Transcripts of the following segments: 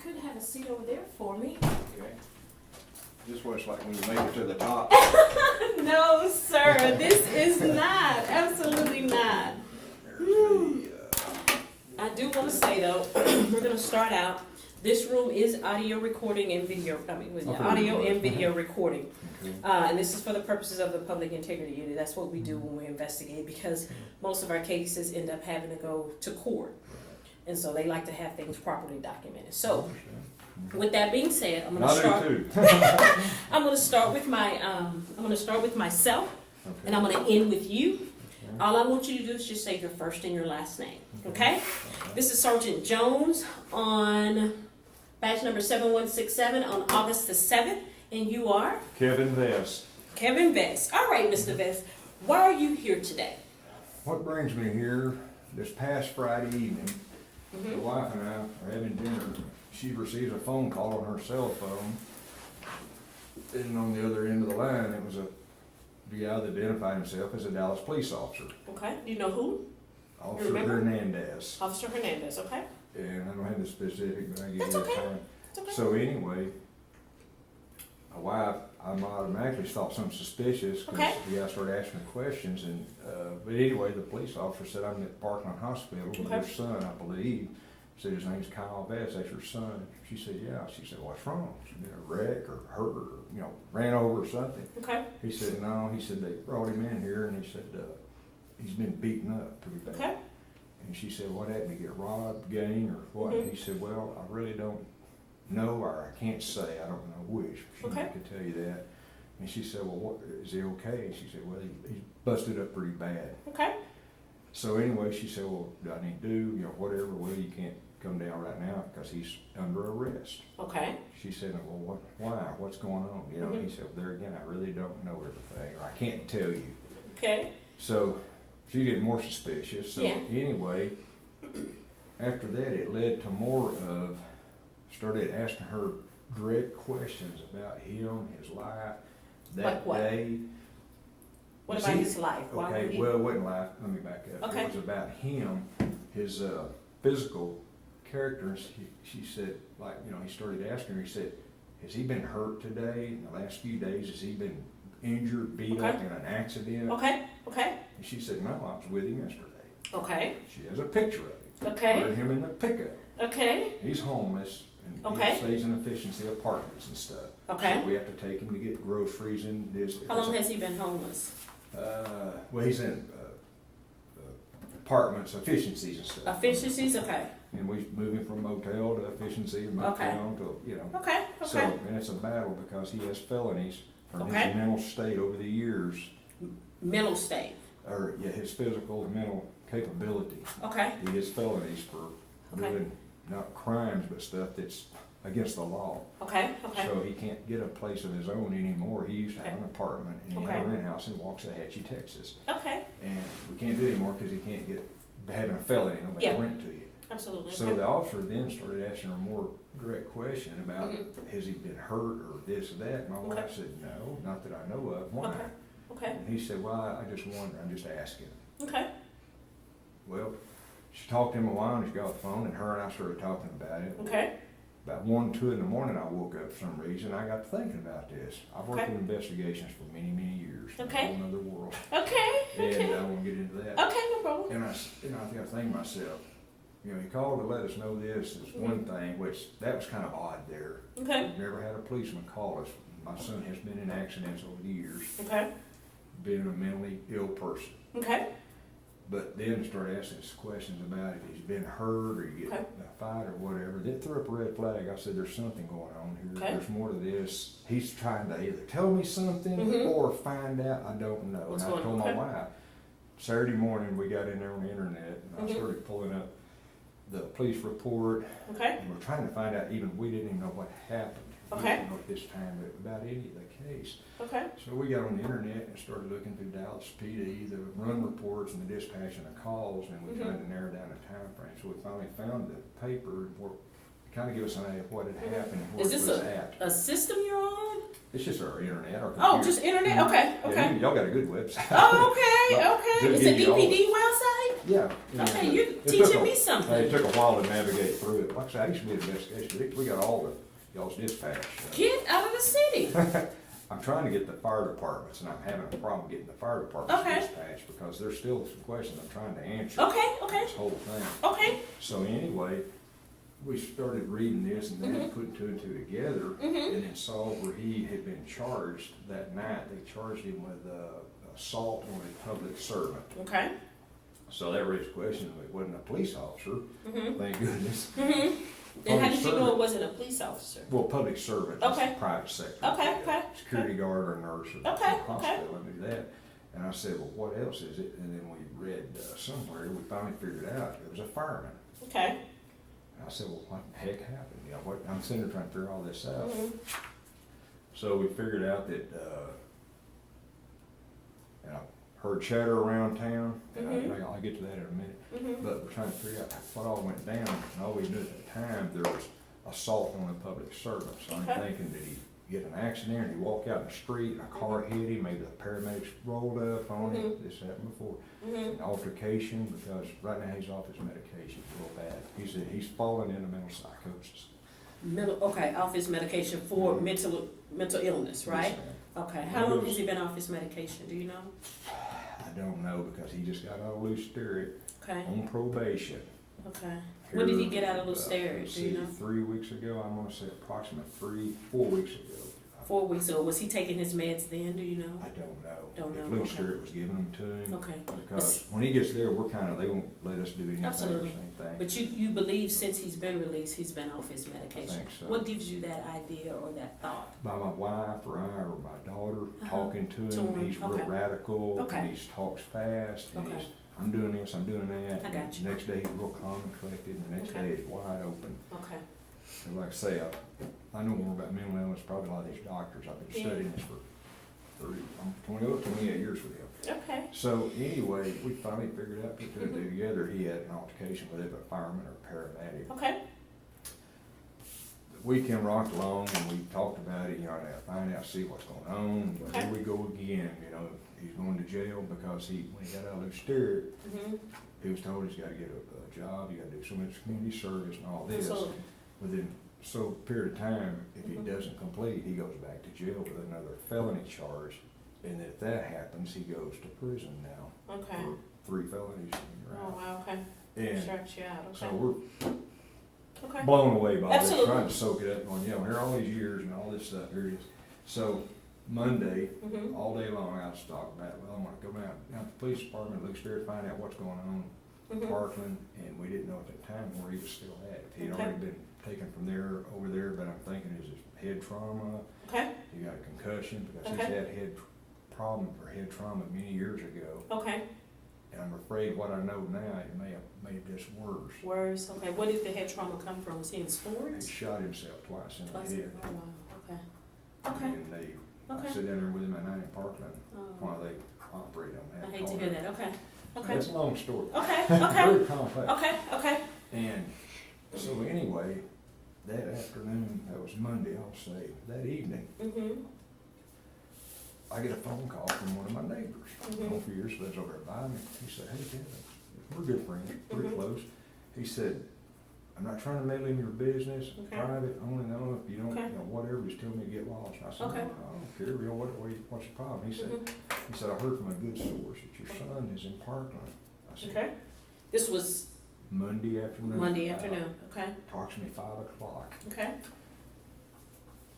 could have a seat over there for me. Okay. This was like when you made it to the top. No, sir, this is not. Absolutely not. I do want to say though, we're going to start out. This room is audio recording and video. Audio and video recording. Okay. And this is for the purposes of the public integrity unit. That's what we do when we investigate, because most of our cases end up having to go to court, and so they like to have things properly documented. So, with that being said, I'm going to start. I'm going to start with my. I'm going to start with myself, and I'm going to end with you. All I want you to do is just say your first and your last name. Okay? This is Sergeant Jones on badge number 7167 on August the 7th, and you are Kevin Vess. Kevin Vess. All right, Mr. Vess, why are you here today? What brings me here, this past Friday evening, the wife and I are having dinner. She receives a phone call on her cell phone, and on the other end of the line, it was a guy that identified himself as a Dallas police officer. Okay. Do you know who? Officer Hernandez. Officer Hernandez. Okay. And I don't have the specific, but I give That's you okay. the time. It's okay. So anyway, my wife, I automatically thought something suspicious because Okay. the guy started asking me questions. And but anyway, the police officer said, "I'm at Parkland Hospital with Okay. your son, I believe." Said his name's Kyle Vess. That's your son. She said, "Yeah." She said, "What's wrong? She's been in a wreck or hurt or ran over or something." Okay. He said, "No." He said they brought him in here and he said he's been beaten up pretty bad. Okay. And she said, "What happened? Did he get robbed, gang, or what?" Mhm. He said, "Well, I really don't know, or I can't say. I don't know which." She Okay. could tell you that. And she said, "Well, what is he okay?" And she said, "Well, he's busted up pretty bad." Okay. So anyway, she said, "Well, do I need to do whatever?" "Well, you can't come down right now because he's under arrest." Okay. She said, "Well, why? What's going on?" Mhm. He said, "There again, I really don't know everything, or I can't tell you." Okay. So she get more suspicious. So Yeah. anyway, after that, it led to more of started asking her direct questions about him, his life, that Like what? day. What You about see- his life? Why would Okay, he? well, it wasn't life. Let me back up. Okay. It was about him, his physical character. And she said, he started asking her. He said, "Has he been hurt today? In the last few days, has he been injured, beat up Okay. in an accident?" Okay. Okay. And she said, "No, I was with him yesterday." Okay. She has a picture of him. Okay. Of him in the pickup. Okay. He's homeless and Okay. he stays in efficiency apartments and stuff. Okay. So we have to take him to get groceries and this. How long has he been homeless? Well, he's in apartments, efficiencies and stuff. Efficiencies? Okay. And we move him from motel to efficiency, motel to, Okay. So, Okay. and it's a battle because he has felonies from Okay. his mental state over the years, Mental state. or his physical and mental capability. Okay. He has felonies for Okay. doing not crimes, but stuff that's against the law. Okay. Okay. So he can't get a place of his own anymore. He used to have Okay. an apartment and he had a Okay. rent house in Waxahachie, Texas. Okay. And we can't do it anymore because he can't get, having a felony, nobody Yeah. rent to you. Absolutely. So Okay. the officer then started asking her more direct question about, has he been hurt or this or that? My wife Okay. said, "No, not that I know of." "Why?" Okay. Okay. And he said, "Well, I just wonder, I'm just asking." Okay. Well, she talked to him a while and she got off the phone and her and I started talking about it. Okay. About 1, 2 in the morning, I woke up for some reason. I got to thinking about this. I've worked Okay. in investigations for many, many years. Okay. In a whole other world. Okay. And I won't get into that. Okay. No problem. And I got to think to myself, he called to let us know this is one thing, which that was kind of odd there. Okay. We've never had a policeman call us. My son has been in accidents over the years, Okay. being a mentally ill person. Okay. But then started asking us questions about if he's been hurt or he get Okay. in a fight or whatever. That threw up a red flag. I said, "There's something going on here. Okay. There's more to this. He's trying to either tell me something or find out. I don't know." What's and I going told on? my wife. Saturday morning, we got in there on the internet and I Mhm. started pulling up the police report. Okay. And we're trying to find out, we didn't even know what happened. Okay. We didn't know at this time about any of the case. Okay. So we got on the internet and started looking through Dallas PD, the run reports and the dispatch and the calls, and we tried to narrow down the time frame. So we finally found the paper where kind of give us an idea of what had happened, and where Is it this was at. a system you're on? It's just our internet, our Oh, computer. just internet? Okay, Yeah, okay. y'all got a good website. Oh, okay, Well, okay. just Is it give you all DPD website? Yeah. Okay, you're It took teaching a- me It something. took a while to navigate through it. Like I said, I used to be an investigation, we got all the, y'all's dispatch. Get out of the city. I'm trying to get the fire departments, and I'm having a problem getting the fire departments Okay. dispatched, because there's still some questions I'm trying to answer. Okay, okay, This whole thing. okay. So anyway, we started reading this and then putting two and two together, and then saw where he had been charged that night. They charged him with assault on a public servant. Okay. So that raised questions. It wasn't a police officer, thank goodness. And how did you know servant. it wasn't a police officer? Well, public servant, just Okay. the private sector. Okay, okay, Security guard or nurse or Okay, hospital, I knew that. And I said, well, what else is it? And then we read somewhere, we finally figured out it was a fireman. Okay. And I said, well, what the heck happened? You know, what, I'm sitting there trying to figure all this out. Mhm. So we figured out that, and I heard chatter around town, and I'll get to that in a minute. But we're trying to figure out what all went down, and all we knew at the time, there was assault on a public servant. So Okay. I'm thinking, did he get in an accident, or did he walk out in the street, and a car hit him, maybe the paramedics rolled up on him, this happened before. An altercation, because right now he's off his medication real bad. He's fallen into mental psychosis. Okay, off his medication for mental illness, right? Yes, ma'am. Okay, how long has he been off his medication, do you know? I don't know, because he just got out of loose steroid Okay, on probation. okay. When did he Here, get out of those steroids, let's do you see, know? 3 weeks ago, I'm gonna say approximately 4 weeks ago. 4 weeks ago, was he taking his meds then, do you know? I don't know. Don't know, If loose okay. steroid was giving them to him. Okay. Because when he gets there, we're they won't let us do anything, the Absolutely. same thing. But you believe since he's been released, he's been off his medication? think so. What gives you that idea or that thought? By my wife or my daughter talking to To him, him, he's real okay. radical, Okay. and he talks fast, and Okay. I'm doing this, I'm doing that. I got you. The next day, he's real calm and collected, and the next Okay. day, he's wide open. Okay, And like I say, I know more about mental illness, probably a lot of these doctors. I've been Yeah. studying this for 28 years with him. okay, So anyway, we finally figured out, put two and two together, he had an altercation with a fireman or paramedic. okay, The weekend rocked along, and we talked about it, you know, to find out, see what's going on. But here we go again, you know, he's going to jail because when he got out of the steroid, he was told he's gotta get a job, you gotta do so much community service and all this. absolutely, Within so period of time, if he doesn't complete, he goes back to jail with another felony charge. And if that happens, he goes to prison now okay. for 3 felonies. Oh, wow, okay. And Stretch you out, so okay. we're Okay, blown away by this, Absolutely. trying to soak it up, going, yeah, here all these years and all this stuff, here it is. So Monday, all day long, I was talking about, well, I'm gonna go down to the police department, look there to find out what's going on in Parkland, and we didn't know at the time where he was still at. He'd Okay. already been taken from there over there, but I'm thinking, is it head trauma? okay, He got a concussion, because Okay. he's had head trauma many years ago. okay. And I'm afraid what I know now, it may have made this worse. Worse, okay. What did the head trauma come from? Was he in He sports? shot himself twice in Twice? the head. Oh, wow, okay. Okay, And I okay. sit down there with him at night in Parkland Oh, while they operate on that. I hate to hear that, okay, okay, That's a long story. okay, okay, Very complex. okay, okay. And so anyway, that afternoon, that was Monday, I'll say, that evening, I get a phone call from one of my neighbors. Known for years, lives over by me. He said, hey, Kevin, we're good friends, pretty close. He said, I'm not trying to meddle in your business, Okay. private, I wanna know if you don't, Okay. you know, whatever, just tell me to get lost. And I said, Okay. no, I don't care, you know, what's the problem? He said, I heard from a good source that your son is in Parkland. I said, Okay. This was Monday afternoon. Monday afternoon, okay, Approximately 5 o'clock. okay,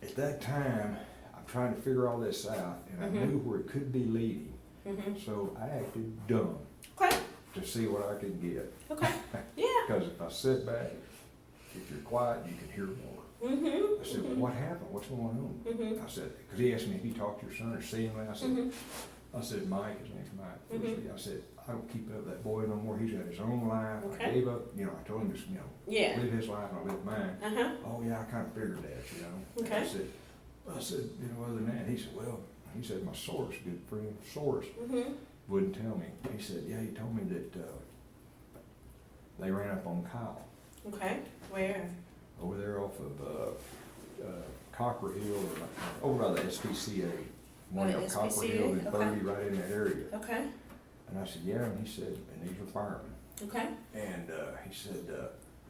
At that time, I'm trying to figure all this out, and I knew where it could be leading. So I acted dumb okay, to see what I could get. okay, yeah, Because if I sit back, if you're quiet, you can hear more. I said, well, what happened? What's going on? I said, because he asked me if he talked to your son or seen him. I said, Mike, his name's Mike. I said, I don't keep up with that boy no more. He's got his own life. I Okay. gave up, you know, I told him to, you know, yeah, live his life and I'll live mine. Oh, yeah, I kind of figured that, you know. Okay. I said, you know, other than that, he said, well, he said, my source, good friend, source, wouldn't tell me. He said, yeah, he told me that they ran up on Kyle. okay, where? over there off of, Copper Hill, or over by the SPCA. One Oh, of the Copper SPCA? Hill and Okay. 30 right in that area. Okay, And I said, yeah, and he said, and these are firemen. okay. And, he said,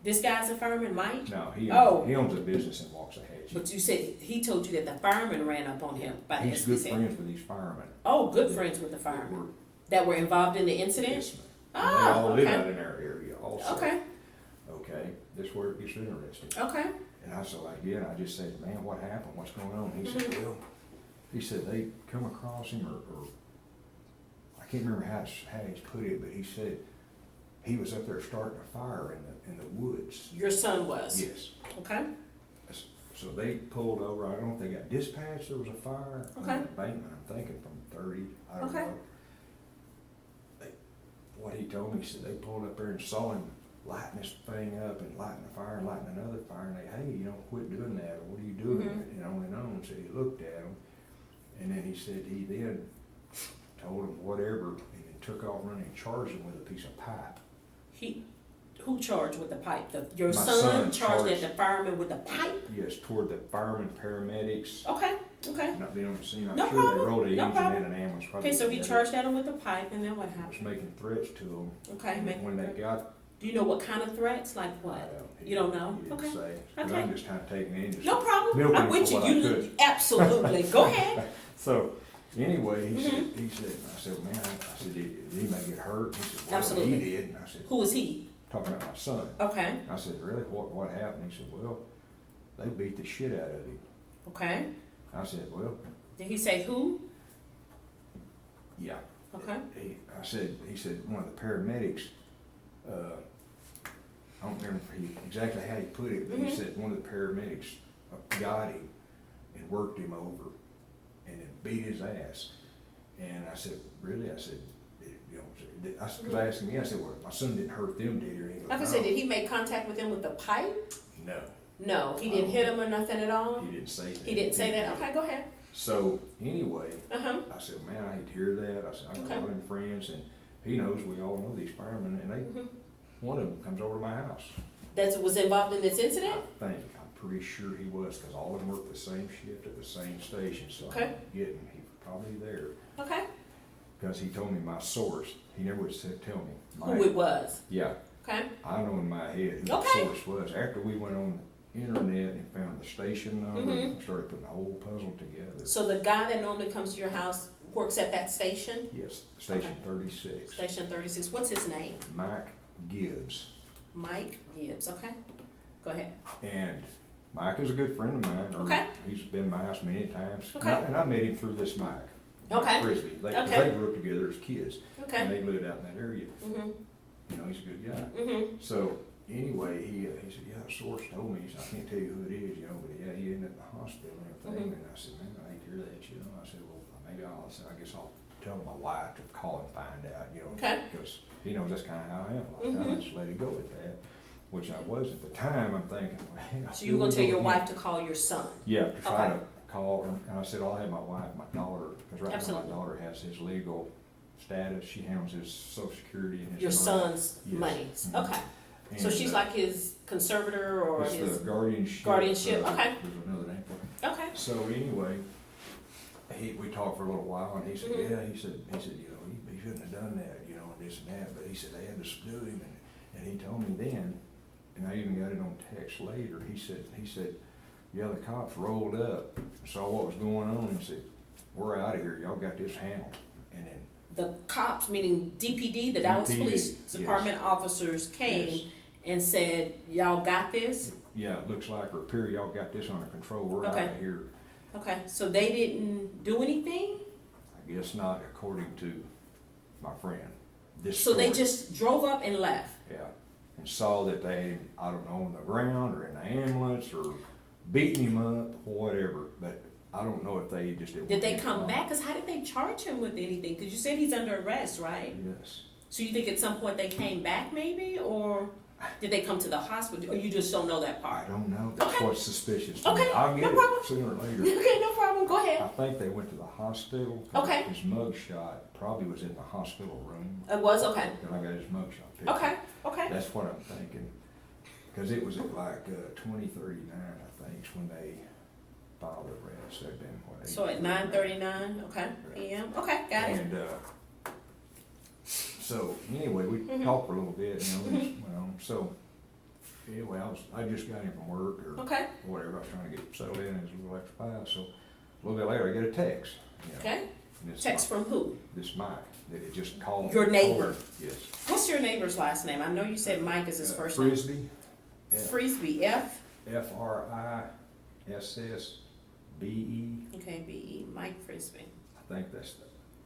This guy's a fireman, Mike? no, Oh. he owns a business in Waxahachie. But you said, he told you that the fireman ran up on him by He's good SPCA. friends with these firemen. Oh, good friends with the That firemen were- that were involved in the incident? Yes, ma'am. Oh, And they all live okay. out in our area also. Okay, Okay, this is where it gets interesting. okay. And I said, like, yeah, and I just said, man, what happened? What's going on? He said, Mhm. well, he said they come across him or I can't remember how he's put it, but he said he was up there starting a fire in the woods. Your son was? Yes. Okay, So they pulled over. I don't know if they got dispatched. There was a fire on Okay. the embankment. I'm thinking from 30. I don't Okay. know. What he told me, he said they pulled up there and saw him lighting this thing up and lighting a fire and lighting another fire. And they, hey, you know, quit doing that. Or what are you doing? Mhm. And on and on. So he looked at him, and then he said he then told him whatever, and then took off running and charged him with a piece of pipe. who charged with the pipe? Your My son son charged at charged- the fireman with the pipe? Yes, toward the firemen, paramedics. Okay, okay. Not being on the scene. I'm No sure problem, they rolled an no engine problem. and an ambulance. Probably Okay, so he together. charged at him with the pipe, and then what Was happened? making threats to them. Okay, make, When they got, do you know what kind of threats? Like what? he- You don't know? He didn't Okay. say. But Okay. I'm just kind of taking in. Just No problem. milking I'm him with for you. what I You could. absolutely. Go ahead. So, anyway, he said, Mm-hmm. I said, man, I said, did anybody get hurt? He said, well, Absolutely. he did. And I said, Who is he? talking about my son. Okay, I said, really, what happened? He said, well, they beat the shit out of him. okay. I said, well, Did he say who? yeah. Okay. He said, one of the paramedics, I don't remember exactly how he put it, but he Mhm. said one of the paramedics got him and worked him over and then beat his ass. And I said, really? I said, you know, because I asked him, I said, well, my son didn't hurt them, did he? And he goes, Like I "No." said, did he make contact with him with the pipe? No, No, he didn't hit him or nothing at all? he didn't say that. He didn't say that? Okay, go ahead. So, anyway, Uh-huh. I said, man, I hate to hear that. I said, I got Okay. a lot of friends, and he knows we all know these firemen, and Mhm. one of them comes over to my house. That was involved in this I incident? think, I'm pretty sure he was, because all of them worked the same shift at the same station, so Okay. I'm getting, he was probably there. Okay. Because he told me my source, he never would tell me. Who it was? Yeah, Okay. I know in my head who Okay. the source was. After we went on the internet and found the station number, Mhm. and started putting the whole puzzle together. So the guy that normally comes to your house works at that station? Yes, Station Okay. 36, Station 36. What's his name? Mike Gibbs. Mike Gibbs. Okay. Go ahead. And Mike is a good friend of mine. Okay. He's been to my house many times. Okay. And I met him through this Mike. Okay. Frisbee. They Okay. grew up together as kids. And Okay. they lived out in that area. Mm-hmm. You know, he's a good guy. Mm-hmm. So anyway, he said, yeah, the source told me. He said, I can't tell you who it is, you know, but yeah, he ended up in the hospital and everything. Mhm. And I said, man, I hate to hear that, you know. I said, well, maybe I guess I'll tell my wife to call and find out, you know. Okay. Because he knows that's kind of how I am. Mhm. I just let it go with that, which I was at the time. I'm thinking, well, So you were gonna tell your wife to call your son? yeah, to try Okay. to call, and I said, I'll have my wife, my daughter, because right now Absolutely. my daughter has his legal status. She handles his social security and his. Your money. son's Yes. money? Mhm. Okay. So And, she's like his conservator or it's his? the guardianship. Guardianship, okay. There's another name for it. Okay. So anyway, we talked for a little while, and he said, Mhm. yeah, he said, you know, he shouldn't have done that, you know, and this and that, but he said they had to subdue him, and he told me then, and I even got it on text later, he said, yeah, the cops rolled up, saw what was going on, and said, we're out of here, y'all got this handled, and then, The cops, meaning DPD, the Dallas DPD, Police yes. Department officers came Yes. and said, y'all got this? yeah, it looks like, or appear y'all got this under control, we're out Okay. of here. Okay, so they didn't do anything? I guess not, according to my friend. This So they story. just drove up and left? Yeah, and saw that they, I don't know, on the ground or in the ambulance or beating him up, whatever, but I don't know if they just didn't. Did they want come him back? Cause how did they charge him with anything? Cause you said he's under arrest, right? Yes. So you think at some point they came back maybe, or did they come to the hospital, or you just don't know that I part? don't know, that's Okay. what's suspicious to me. Okay, I'll no get problem. it sooner or later. Okay, no problem, go I ahead. think they went to the hospital. Okay. His mugshot probably was in the hospital room, It was, okay, and I got his mugshot picture. okay, okay. That's what I'm thinking, cause it was at like, 2039, I think, is when they filed the arrest. They've been, what, So at 9:39, okay, PM, okay, got it. And, so, anyway, we Mhm. talked for a little bit, so, anyway, I just got in from work or Okay, whatever, I was trying to get settled in, it was a little extra fast, so, a little bit later, I get a text, okay. and it's Text from who? this Mike, that it just called. Your neighbor? Yes. What's your neighbor's last name? I know you said Mike is his first name. Frisbee, Frisbee, F? Frissbe, Okay, B-E, Mike Frisbee, I think that's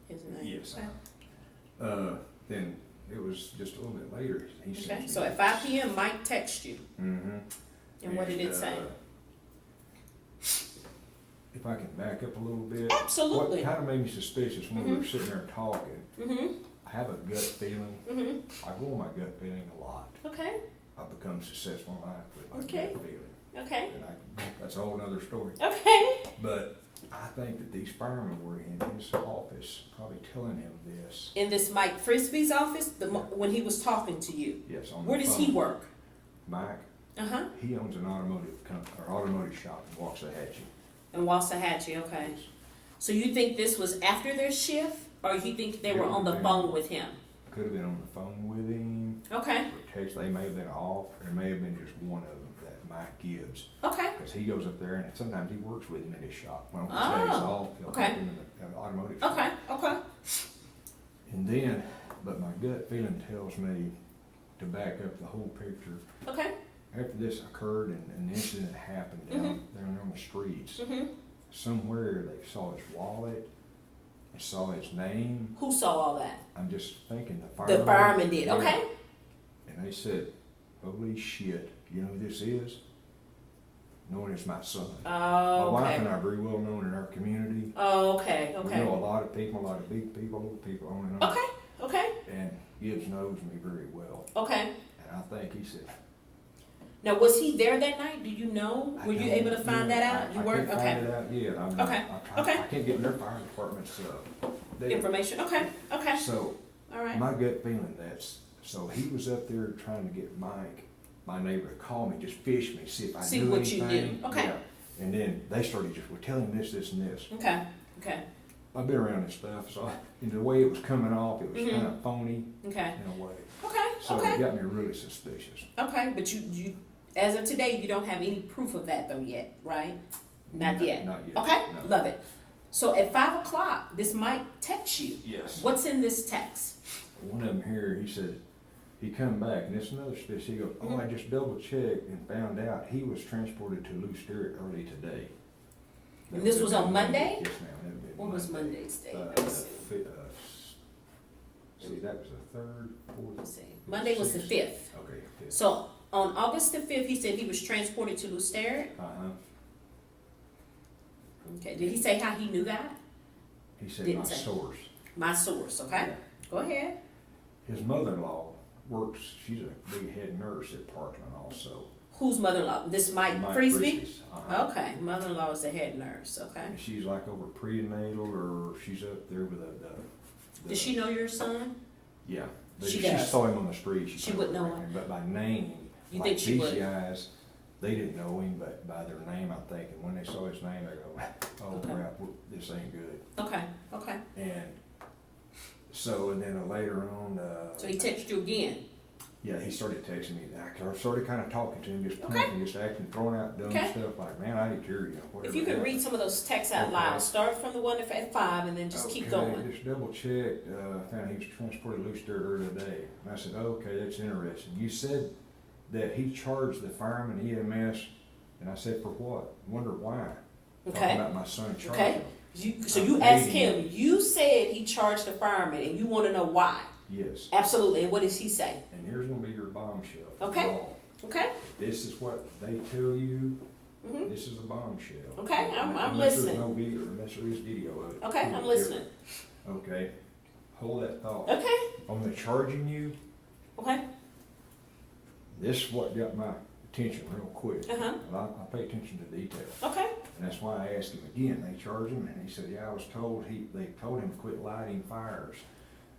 his name. Yes. Okay. then it was just a little bit later, he sent Okay, me. so at 5 PM, Mike texted you, Mm-hmm. and what did it say? If I can back up a little bit. Absolutely. What kind of made me suspicious when we were sitting there talking, Mm-hmm, I have a gut feeling, mm-hmm, I go on my gut feeling a lot. okay, I've become successful in life with my Okay. gut feeling. okay, And that's a whole nother story. okay. But I think that these firemen were in his office, probably telling him this. In this Mike Frisbee's office, when he was talking to you, Yes, on the where does he phone. work? Mike, Uh-huh, he owns an automotive company, or automotive shop in Waxahachie. in Waxahachie, okay. So you think this was after their shift, or you think they were on the phone with him? Could have been on the phone with him, Okay, or text, they may have been off, there may have been just one of them, that Mike Gibbs. okay, Because he goes up there and sometimes he works with him in his shop. When his days Oh, off, he'll okay. help him in the automotive shop. okay, okay, And then, but my gut feeling tells me to back up the whole picture. okay, After this occurred and the incident happened down there on the streets, mm-hmm. somewhere they saw his wallet, they saw his name. Who saw all that? I'm just thinking the fireman. The fireman did, Yeah. okay, And they said, holy shit, you know who this is? Knowing it's my son. My wife and okay, I are very well known in our community. okay, We okay, know a lot of people, a lot of big people, little people on and on. okay, okay, And Gibbs knows me very well. okay. And I think he said. Now, was he there that night? Do you know? I Were you don't able to find know. that out? You I weren't? can't Okay. find it out yet. I'm Okay. Okay. I can't get in their fire department's, data. Information, okay, okay, So, all right. my gut feeling so he was up there trying to get Mike, my neighbor, to call me, just fish me, see if I See knew what you anything. knew. Okay. Yeah. And then they started just, well, tell him this, this, and this. Okay, okay, I've been around this stuff, and the way it was coming off, it was Mhm. kind of phony okay, in a way. okay, So okay, it got me really suspicious. okay, but you, as of today, you don't have any proof of that though yet, right? Not yet. Not yet. Okay, No. love it. So at 5 o'clock, this might text you. Yes. What's in this text? One of them here, he said, he come back, and it's another space, he goes, oh, I just double checked and found out he was transported to Louis Stewart early today. And this was on Monday? Yes, ma'am. That would've been What was Monday. Monday's date? The see, that was the third, fourth. Let's see. Monday was the 5th. Okay, fifth. So on August the 5th, he said he was transported to Lucerne. Uh-huh. Okay, did he say how he knew that? He said, Didn't my say. source. My source, okay? Go ahead. His mother-in-law works, she's a big head nurse at Parkland also. Whose mother-in-law? This Mike Mike Frisbee? Frisbee's, uh-huh. Okay, mother-in-law is the head nurse, okay. And she's like over prenatal, or she's up there with the. Does she know your son? Yeah. She She does. saw him on the street. She wouldn't know him. But by name, You like think she these would? guys, they didn't know him, but by their name, I'm thinking, when they saw his name, they go, oh Okay. crap, this ain't good. Okay, okay. And so, and then later on, So he texted you again? yeah, he started texting me. I started kind of talking to him, just Okay. pointing, just acting, throwing out dumb Okay. stuff like, man, I hate your, whatever. If you could read some of those texts out Okay. loud, start from the one at 5 and then just keep going. Just double checked, found he was transported loose dirt earlier today. And I said, okay, that's interesting. You said that he charged the fireman EMS, and I said, for what? Wonder why? Talking Okay, about my son charged okay. him. So I'm you asked hating him, you said he charged the fireman and you want to know why? Yes. Absolutely, and what does he say? And here's gonna be your bombshell. Okay. Y'all. Okay, This is what they tell you. mhm, This is a bombshell. Okay, I'm Unless listening. there's no video, unless there is video of it. okay, I'm listening. Okay. Hold that thought. Okay, On the charging you, okay, this is what got my attention real quick. uh-huh, I pay attention to detail. okay, And that's why I asked him again, they charged him, and he said, yeah, I was told, they told him to quit lighting fires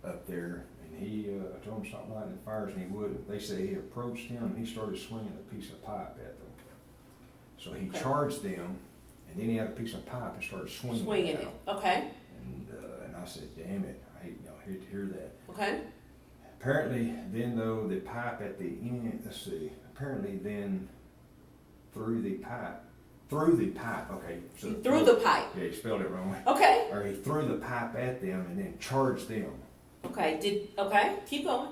up there, and and he, I told him to stop lighting the fires, and he wouldn't. They say he approached him, and he started swinging a piece of pipe at them. So he charged them, and then he had a piece of pipe and started swinging it. out. Okay. And I said, damn it, I hate to hear that. Okay. Apparently, then though, the pipe at the end, apparently then through the pipe, okay. So He threw the pipe. Yeah, he spelled it wrong. Okay. Or he threw the pipe at them and then charged them. Okay, keep going.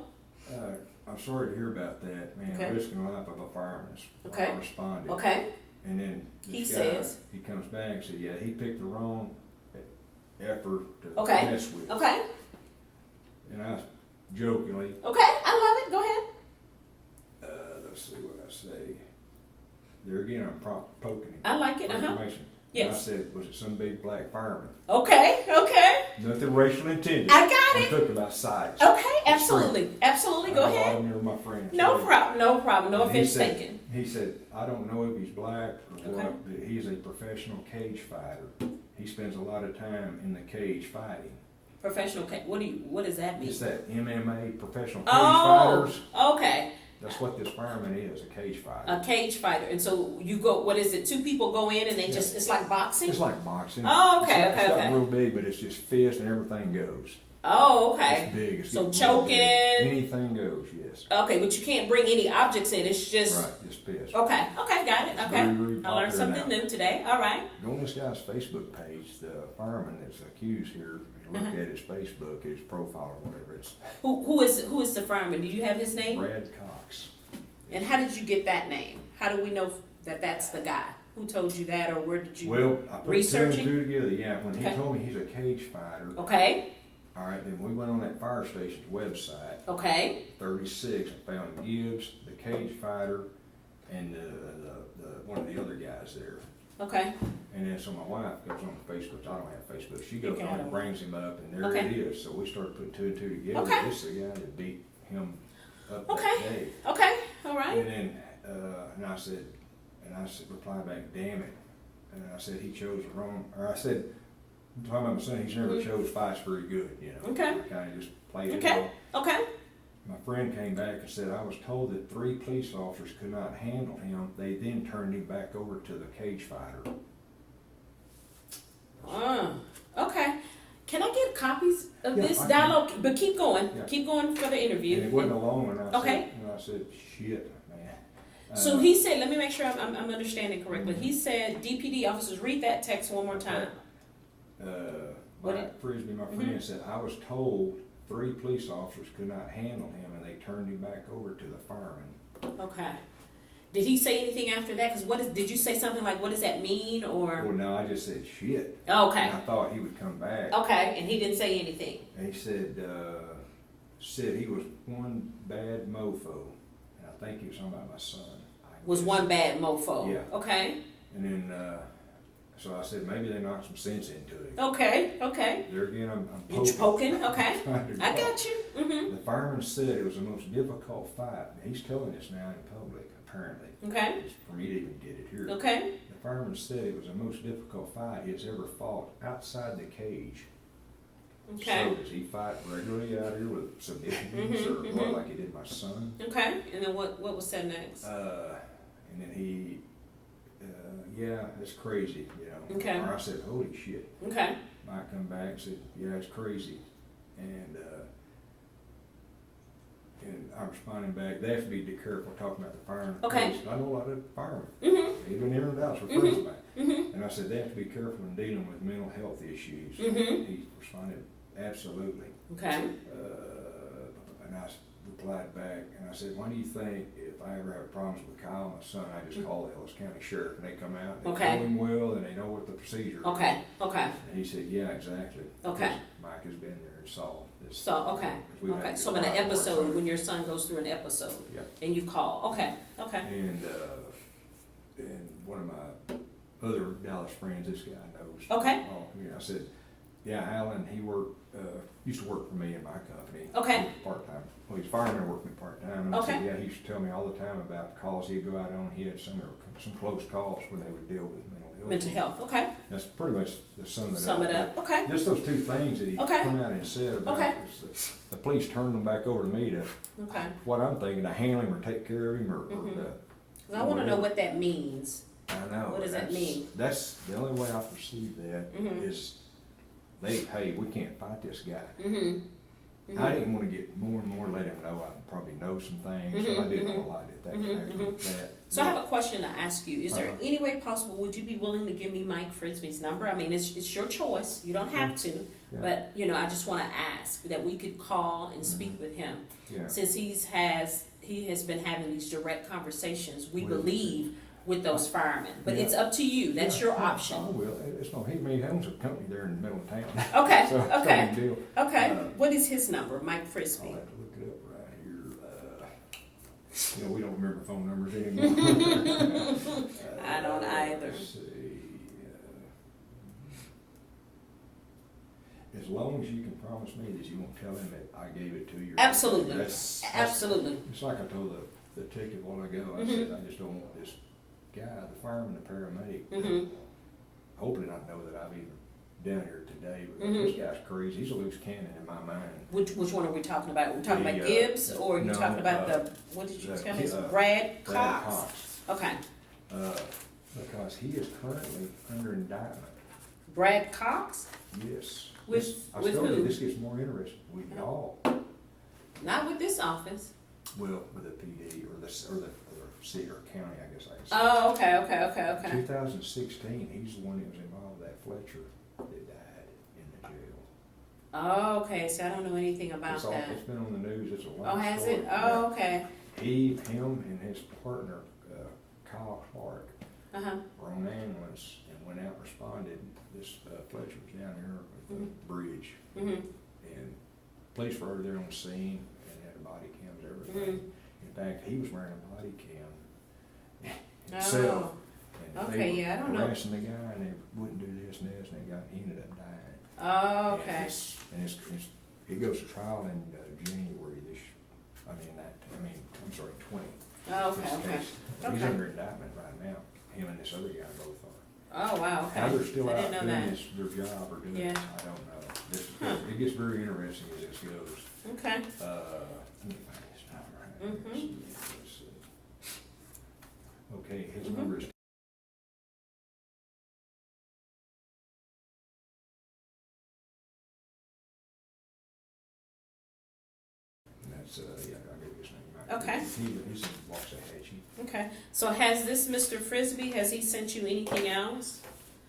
I'm sorry to hear about that, man. Okay. Risking the life of a fireman. Okay. I responded. Okay. And then He this guy, says. he comes back and said, yeah, he picked the wrong effort to Okay. mess with. Okay. And I jokingly, Okay, I love it. Go ahead. let's see what I say. There again, I'm poking him. I like it. for information. Yes. And I said, was it some big black fireman? Okay. Nothing racial intended. I got I'm it. talking about size. Okay, absolutely. Go A lot of ahead. them are my friends. No problem. No And he offense said- taken. He said, I don't know if he's black or Okay. what, but he's a professional cage fighter. He spends a lot of time in the cage fighting. Professional cage. What does that mean? It's that MMA professional cage Oh, fighters. okay. That's what this fireman is, a cage fighter. A cage fighter. And so you go, what is it? Two people go in and they just, it's like boxing? It's like boxing. Oh, okay, It's not okay. real big, but it's just fist and everything goes. Oh, okay. It's big. It's So getting real choking. big. Anything goes, yes. Okay, but you can't bring any objects in. It's just. Right, just fist. Okay, got it. It's Okay. very, very I learned popular something now. new today. All right. Go on this guy's Facebook page, the fireman that's accused here, if you look at his Facebook, his profile or whatever, it's Who is the fireman? Do you have his name? Brad Cox. And how did you get that name? How do we know that that's the guy? Who told you that, or where did you? Well, I put two and researching? two together, yeah, when he Okay. told me he's a cage fighter, Okay. all right, then we went on that fire station's website, Okay. 36, and found Gibbs, the cage fighter, and one of the other guys there. Okay. And then so my wife goes on Facebook. I don't have Facebook. She goes Okay, I on and don't. brings him up, and there Okay. it is. So we started putting two and two together. Okay. This is the guy that beat him up Okay. that day. Okay. All right. And then and I said, replied back, damn it. And I said he chose the wrong. Or I said, I'm talking about my son. He's never chose fights very good. You know. Okay. I kind of just played it. Okay. Okay. My friend came back and said, I was told that 3 police officers could not handle him. They then turned him back over to the cage fighter. Okay. Can I get copies of Yeah, this I can. dialogue? But keep going. Yeah. Keep going for the interview. And it wasn't a long one. Okay. I said, shit, man. So he said, let me make sure I'm understanding correctly. He said, DPD officers, read that text one more time. What Mike Frisbee, my friend, said, I was told 3 police officers could not handle him, and they turned him back over to the fireman. Okay. Did he say anything after that? Because did you say something like, what does that mean? Or Well, no, I just said, shit. okay, And I thought he would come back. okay, and he didn't say anything. And he said he was one bad mofo. And I think he was talking about my son. Was one bad mofo. Yeah. Okay. And then, so I said, maybe they knocked some sense into it. Okay. There again, I'm You're poking. Okay. Trying to I talk. got you. Mm-hmm. The fireman said it was the most difficult fight. He's telling us now in public, apparently. Okay. It's for me to even get it here. Okay. The fireman said it was the most difficult fight he's ever fought outside the cage. Okay. So does he fight regularly out here with civilians or what, like he did my son? Okay. And then what was said next? And then he, yeah, it's crazy, you know. Okay. Or I said, holy shit. Okay. Mike come back and said, yeah, it's crazy. And I'm responding back, they have to be careful talking about the firemen. Okay. I know a lot of firemen. Mm-hmm. Even in and out, we're friends of mine. Mm-hmm. And I said, they have to be careful in dealing with mental health issues. Mhm. He responded, absolutely. Okay. And I replied back, and I said, why do you think if I ever have problems with Kyle, my son, I just call the Ellis County Sheriff, and they come out, and they Okay. know him well, and they know what the procedure is. Okay. Okay. And he said, yeah, exactly. Okay. 'Cause Mike has been there and saw this. So okay. If we've had Okay. to So get in an a lot more, episode, so- when your son goes through an episode, Yeah. and you call. Okay. Okay. And one of my other Dallas friends, this guy knows. Okay. I said, yeah, Alan, he used to work for me in my company. Okay. Part-time. Well, he's fireman working part-time. And I Okay. said, yeah, he used to tell me all the time about calls he'd go out on. He had some close calls when they would deal with mental Mental health, okay. That's pretty much to sum it up. Sum it up, okay. Just those two things that he Okay. come out and said about Okay. is the police turned them back over to me to, Okay. what I'm thinking, to handle him or take care of him or Mhm. to. 'Cause I wanna know what that means. I know. What does that that's- mean? That's the only way I perceive that Mhm. is hey, we can't fight this guy. Mm-hmm. I didn't wanna get more and more, let him know I probably know some things, so I didn't know a lot at that, that. So I have a question to ask you. Is there Uh-huh. any way possible, would you be willing to give me Mike Frisbee's number? I mean, it's your choice, you don't have to, Yeah. but, you know, I just wanna ask that we could call and speak with him. Yeah. Since he has been having these direct conversations, we With- believe, with those firemen. But Yeah. it's up to you, that's your Yeah, option. Oh, well, it's no, he owns a company there in the middle of town. Okay, So, it's no okay, big deal. okay. Uh, What is his number, Mike I'll Frisbee? have to look it up right here. You know, we don't remember phone numbers anymore. I don't either. Let's see. As long as you can promise me that you won't tell him that I gave it to you. Absolutely, That's- absolutely. It's like I told the ticket a while ago, I Mhm. said, I just don't want this guy, the fireman, the paramedic, Mhm. hoping not know that I've even down here today, but Mhm. this guy's crazy, he's a loose cannon in my mind. Which one are we talking about? Are we talking The, about Gibbs, or are you no, talking about what did you the tell me? ki- Brad Brad Cox? Okay, Because he is currently under indictment, Brad Cox? yes. With- This- I with told you, who? this gets more interesting with y'all, Not with this office. well, with the PD or the city or county, I guess I can say. Oh, okay. 2016, he's the one that was involved with that Fletcher that died in the jail. Oh, okay, so I don't know anything about It's all, that. it's been on the news, it's a long Oh, has story. it? Oh, okay. Him and his partner, Kyle Clark, Uh-huh. were on an ambulance and went out and responded. This Fletcher was down here at the bridge, Mm-hmm. and police were over there on the scene and had body cams, everything. In fact, he was wearing a body cam himself. And Okay, they were yeah, I don't know. harassing the guy, and they wouldn't do this and this, and he ended up dying. Oh, And okay. it goes to trial in January I'm sorry, 20. Oh, okay, This okay. case. He's Okay. under indictment right now. Him and this other guy both are. Oh, wow, okay. How they're still I out didn't know doing that. their job or doing Yeah. this, I don't know. Huh. It gets very interesting as this goes. Okay. Let me find his number. Mhm. Let's see. Okay, his Mhm. number is. That's, yeah, I'll give you his name. Okay. He's in Waxahachie. Okay, so has this Mr. Frisbee, has he sent you anything else?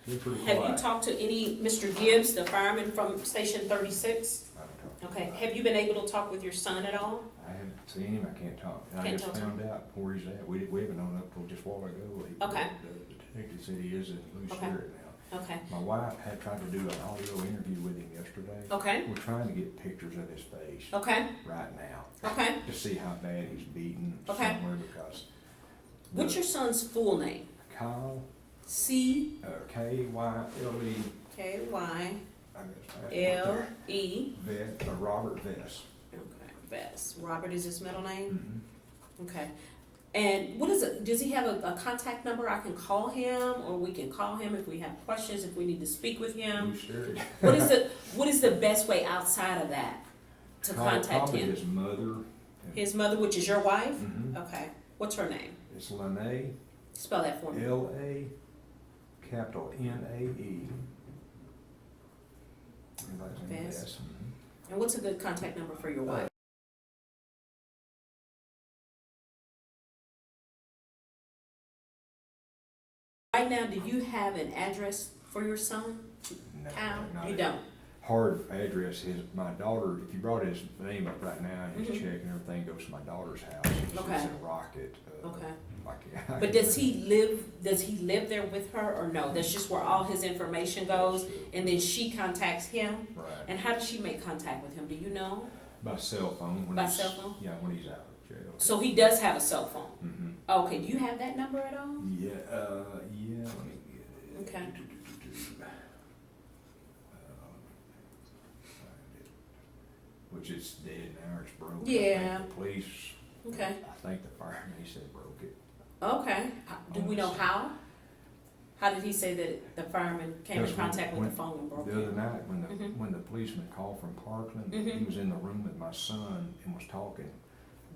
He's pretty Have you quiet. talked to any, Mr. Gibbs, the fireman from Station 36? I don't talk to Okay, him. have you been able to talk with your son at all? I haven't seen him, I can't talk. I Can't just talk to found out where he's at. We haven't known up till just a while ago. Okay. The detective said he is in loose Okay. spirit now. Okay, My wife had tried to do an audio interview with him yesterday. okay, We're trying to get pictures of his face okay, right now okay. to see how bad he's beaten Okay. somewhere because. What's your son's full name? Kyle, C K-Y-L-E. K-Y-L-E. Robert Vess. Okay, Vess. Robert is his middle name? Mhm. Okay. And what is it, does he have a contact number I can call him, or we can call him if we have questions, if we need to speak with him? You scared? What is the best way outside of that to contact Probably him? his mother. His mother, which is your wife? Mhm. Okay. What's her name? It's Lene, Spell that for me. L-A, capital N-A-E. And last name Vess. Vess. Mhm. And what's a good contact number for your wife? Right now, do you have an address for your son? No, Al? not You a don't? hard address. My daughter, if you brought his name up right now, his Mhm. check and everything goes to my daughter's house. She's Okay. in Rocket. Okay. I But does he live there with her, or no? That's just where all his information goes, and then she contacts him? Right. And how does she make contact with him? Do you know? By cell phone. When By he's- cell phone? Yeah, when he's out of jail. So he does have a cell phone? Mm-hmm. Okay, do you have that number at all? Yeah, yeah, let me get it. Okay. Find it. Which is dead now, or it's broke. I Yeah. think the police, Okay, I think the fireman, he said broke it. okay. Do we know how? How did he say that the fireman came in Because contact with when- the phone and broke The in? other night, when Mhm. when the policeman called from Parkland, Mhm. he was in the room with my son and was talking.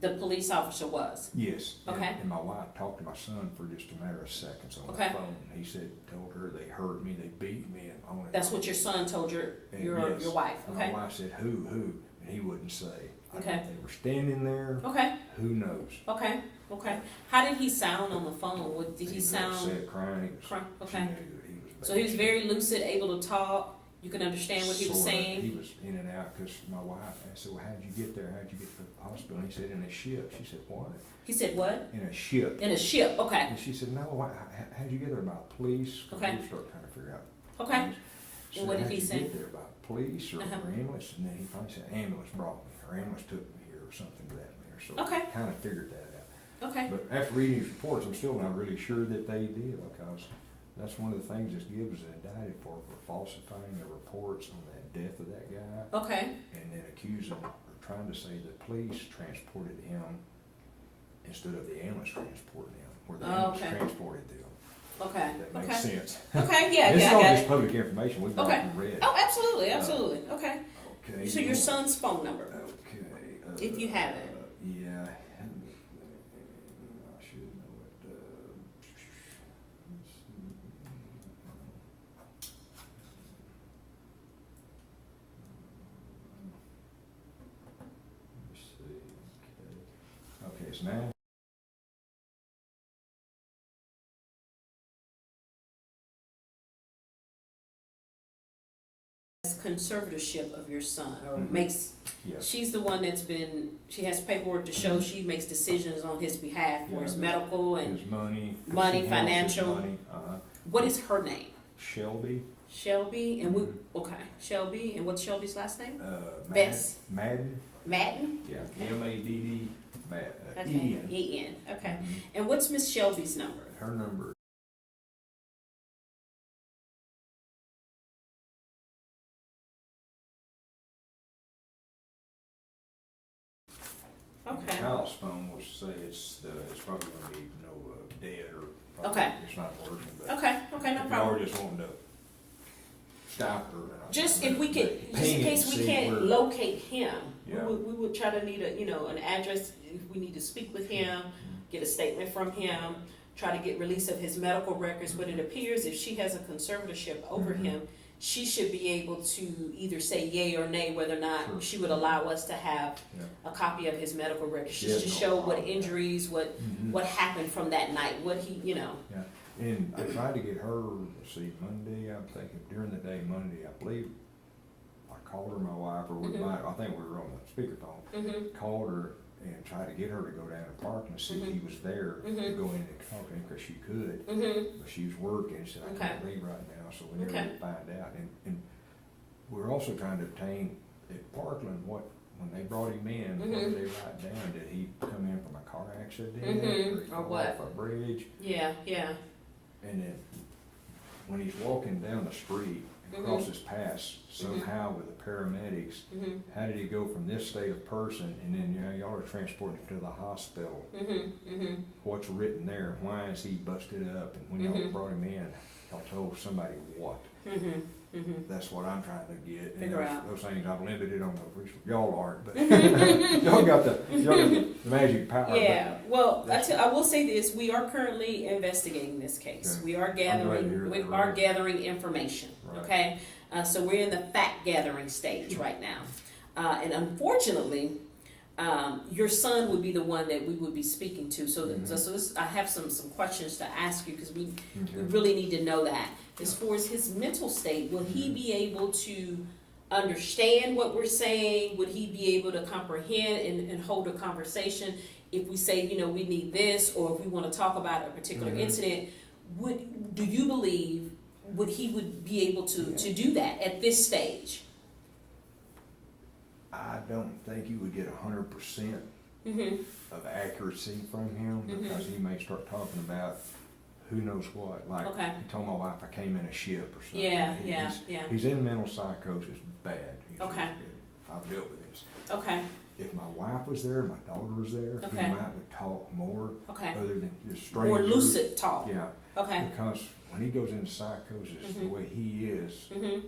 The police officer was? Yes. Okay. And my wife talked to my son for just a matter of seconds on the Okay. phone. He said, told her they hurt me, they beat me, and on and That's on. what your son told your Yes. wife, And okay? my wife said, who, and he wouldn't say. I Okay. think they were standing there, Okay, who knows? okay, okay. How did he sound on the phone? What, did he was sound? upset, crying, he was, Okay. she knew that he was So he was bad. very lucid, able to talk, you could understand what he was Sorta. saying? He was in and out, cause my wife, I said, well, how'd you get there, how'd you get to the hospital? And he said, in a ship. She said, what? He said what? In a ship. In a ship, okay, And she said, no, how'd you get there, by police? 'Cause Okay. we start trying to figure out. okay. She And what said, did he how'd say? you get there, by police or Uh-huh. ambulance? And then he finally said, ambulance brought me, or ambulance took me here, or something to that matter. So Okay. kind of figured that out. Okay, But after reading his reports, I'm still not really sure that they did, because that's one of the things that Gibbs is indicted for falsifying the reports on the death of that guy, okay, and then accusing, or trying to say the police transported him instead of the ambulance transported him, or the Oh, ambulance okay. transported them. okay, That makes okay. sense. Okay, yeah, This is yeah, I all got just it. public information we've Okay. already read. Oh, absolutely, absolutely, okay. Okay. So your son's phone number, Okay. if you have it. Yeah. I should know it. Let's see. Let's see, okay. Okay, it's 9. Conservatorship of your son, or Mhm. makes, Yes. she's the one that's been, she has paperwork to show she makes decisions on his behalf for his Yeah. medical and, His money. Money, she handles his financial. money, what is her name? Shelby, Shelby, and we, Mhm. okay, Shelby, and what's Shelby's last name? Vess. Vess. Madden, Madden? yeah, M-A-D-D, Okay, E-N. E-N, okay. Mhm. And what's Miss Shelby's number? Her number. Okay, Kyle's phone will say it's probably gonna be dead, or probably Okay. it's not working, but okay, no if y'all problem. were just wanting to stop her. then I Just can if we could, just ping in it case and we see can't where- locate him, Yeah. we would try to need an address, if we need to speak with him, get a statement from him, try to get release of his medical records, but it appears if she has a conservatorship over Mhm. him, she should be able to either say yay or nay whether or not Sure. she would allow us to have Yeah. a copy of his medical records, She just has to no show what problem. injuries, what Mhm. happened from that night, what he, Yeah, and I tried to get her, let's see, Monday, I'm thinking during the day, Monday, I believe, I called her, my wife, or we Mhm. might, I think we were on the speakerphone, Mm-hmm. called her and tried to get her to go down to the park and see if he was there, to Mhm. go in and talk to him, cause she could, Mm-hmm. but she was working, she said, I Okay. can't leave right now, so we never Okay. did find out, and we're also trying to obtain at Parkland, when they brought him in, what did they write down, did he come in from a car accident, Mhm. or he Or fell what? off a bridge? Yeah, yeah. And then when he's walking down the street and Mhm. crosses past somehow with the paramedics, Mm-hmm. how did he go from this state of person and then y'all are transporting him to the hospital? Mm-hmm. Mm-hmm. What's written there? Why is he busted up? And when y'all Mhm. brought him in, y'all told somebody what? Mm-hmm. Mm-hmm. That's what I'm trying to get. And Figure out. those things I've limited on the y'all aren't, but y'all got the magic power. but- Yeah, well, That's- I will say this, we are currently investigating this case. Okay. We are glad to hear gathering, we that, are right. gathering information, Right. okay? So we're in the fact gathering stage right now. And unfortunately, your son would be the one that we would be speaking to. So, Mhm. so this, I have some questions to ask you because we Okay. really need to know that. As far as his mental state, will he be able to understand what we're saying? Would he be able to comprehend and hold a conversation? If we say, we need this, or if we want to talk about a particular Mhm. incident, do you believe he would be able to do that at this stage? I don't think you would get 100% Mm-hmm. of accuracy from him, Mhm. because he may start talking about who knows what. Like, Okay. he told my wife I came in a ship or something. Yeah, He- yeah, he's, yeah. He's in mental psychosis bad. He's Okay. I've dealt with this. Okay. if my wife was there, my daughter was there, he Okay. might would talk more, Okay. other than just strangers. More lucid talk. Yeah, Okay. because when he goes into psychosis, the Mhm. way he is, Mhm.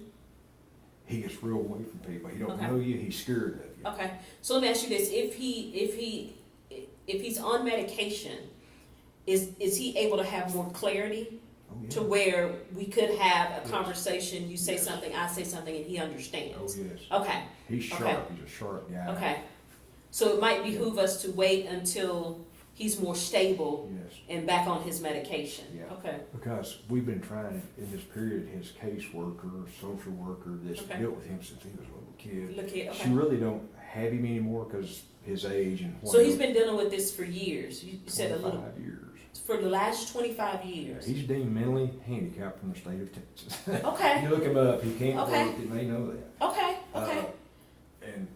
he gets real away from people. He don't Okay. know you, he's scared of you. Okay. So let me ask you this: if he's on medication, is he able to have more clarity Oh, yeah. to where we could have a Yes. conversation? You say Yes. something, I say something, and he Oh, understands. yes. Okay. He's sharp, Okay. he's a sharp guy. Okay. So it might behoove us to wait until he's more stable Yes. and back on his medication. Yeah. Okay. Because we've been trying, in this period, his caseworker, social worker, that's Okay. dealt with him since he was a little kid. Look here. She Okay. really don't have him anymore because his age and So he's been dealing with this for years. You said a little 25 years. for the last 25 years. He's deemed mentally handicapped from the state of Texas. Okay. You look him up, he can't Okay. vote, and they know that. Okay. Okay. And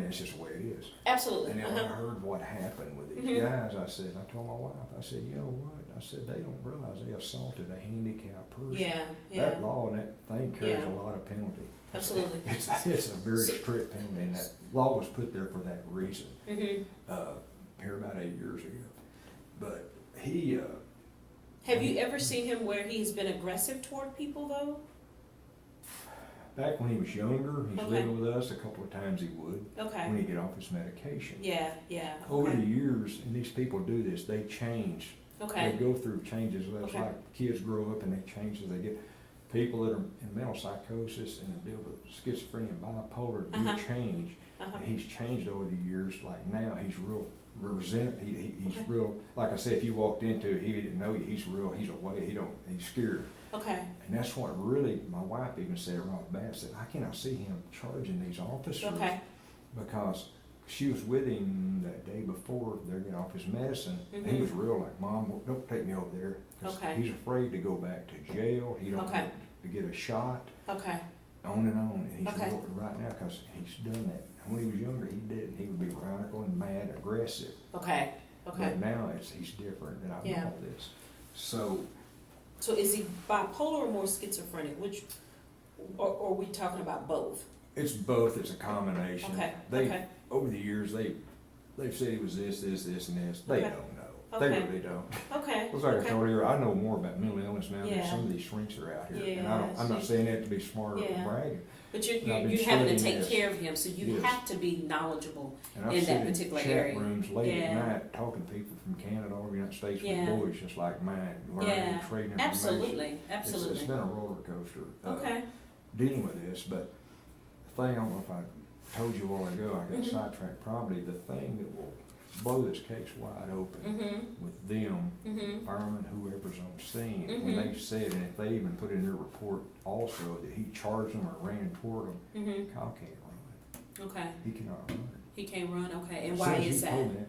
it's just the way it is. Absolutely. And then when I Uh-huh. heard what happened with these Mhm. guys, I told my wife, I said, you know what? I said, they don't realize they assaulted a handicapped person. Yeah. That Yeah. law and that thing carries Yeah. a lot of penalty. Absolutely. It's a very So- strict penalty, and that law was put there for that reason, Mhm. here about 8 years ago. But he, Have you ever seen him where he's been aggressive toward people though? back when he was younger, he's Okay. living with us, a couple of times he would, Okay. when he get off his medication. Yeah. Yeah. Over the Okay. years, and these people do this, they change. They Okay. go through changes. It's Okay. like kids grow up and they change as they get. People that are in mental psychosis and deal with schizophrenia and bipolar do Uh-huh. change. Uh-huh. And he's changed over the years. Like now, he's real resent. He's Okay. real. Like I said, if you walked into it, he didn't know you. He's real. He's away. He's scared. Okay. And that's what really, my wife even said right off the bat, said, I cannot see him charging these officers. Okay. Because she was with him that day before they're getting off his medicine. And he Mhm. was real like, Mom, don't take me over there. 'Cause Okay. he's afraid to go back to jail. He don't Okay. want to get a shot, Okay. on and on. And he's Okay. real right now because he's done that. When he was younger, he didn't. He would be radical and mad, aggressive. Okay. Okay. But now he's different, and I Yeah. know all this. So So is he bipolar or more schizophrenic? Which, or are we talking about both? it's both. It's a combination. Okay. They Okay. over the years they've said he was this, and this. They Okay. don't know. Okay. They really don't. Okay. It's like I Okay. told you, I know more about mental illness now than Yeah. some of these shrinks are out here. And Yeah, I'm not so- saying that to be smart or Yeah. bragging. But And I've been you're having to studying take this. care of him, so you Yes. have to be knowledgeable. And I've In sit that particular chat area. rooms late Yeah. at night talking to people from Canada or the United States Yeah. with boys just like mine, learning Yeah. and trading information. Absolutely. It's Absolutely. been a roller coaster Okay. dealing with this, but the thing, I don't know if I told you a while ago, I got Mhm. sidetracked probably, the thing that will blow this case wide open Mm-hmm. with them, Mm-hmm. firemen, whoever's on scene, when Mhm. they said, and if they even put in their report also that he charged them or ran toward them, Mm-hmm. Kyle can't run. Okay. He cannot run. He can't run. Okay. And As why soon as is he told that? me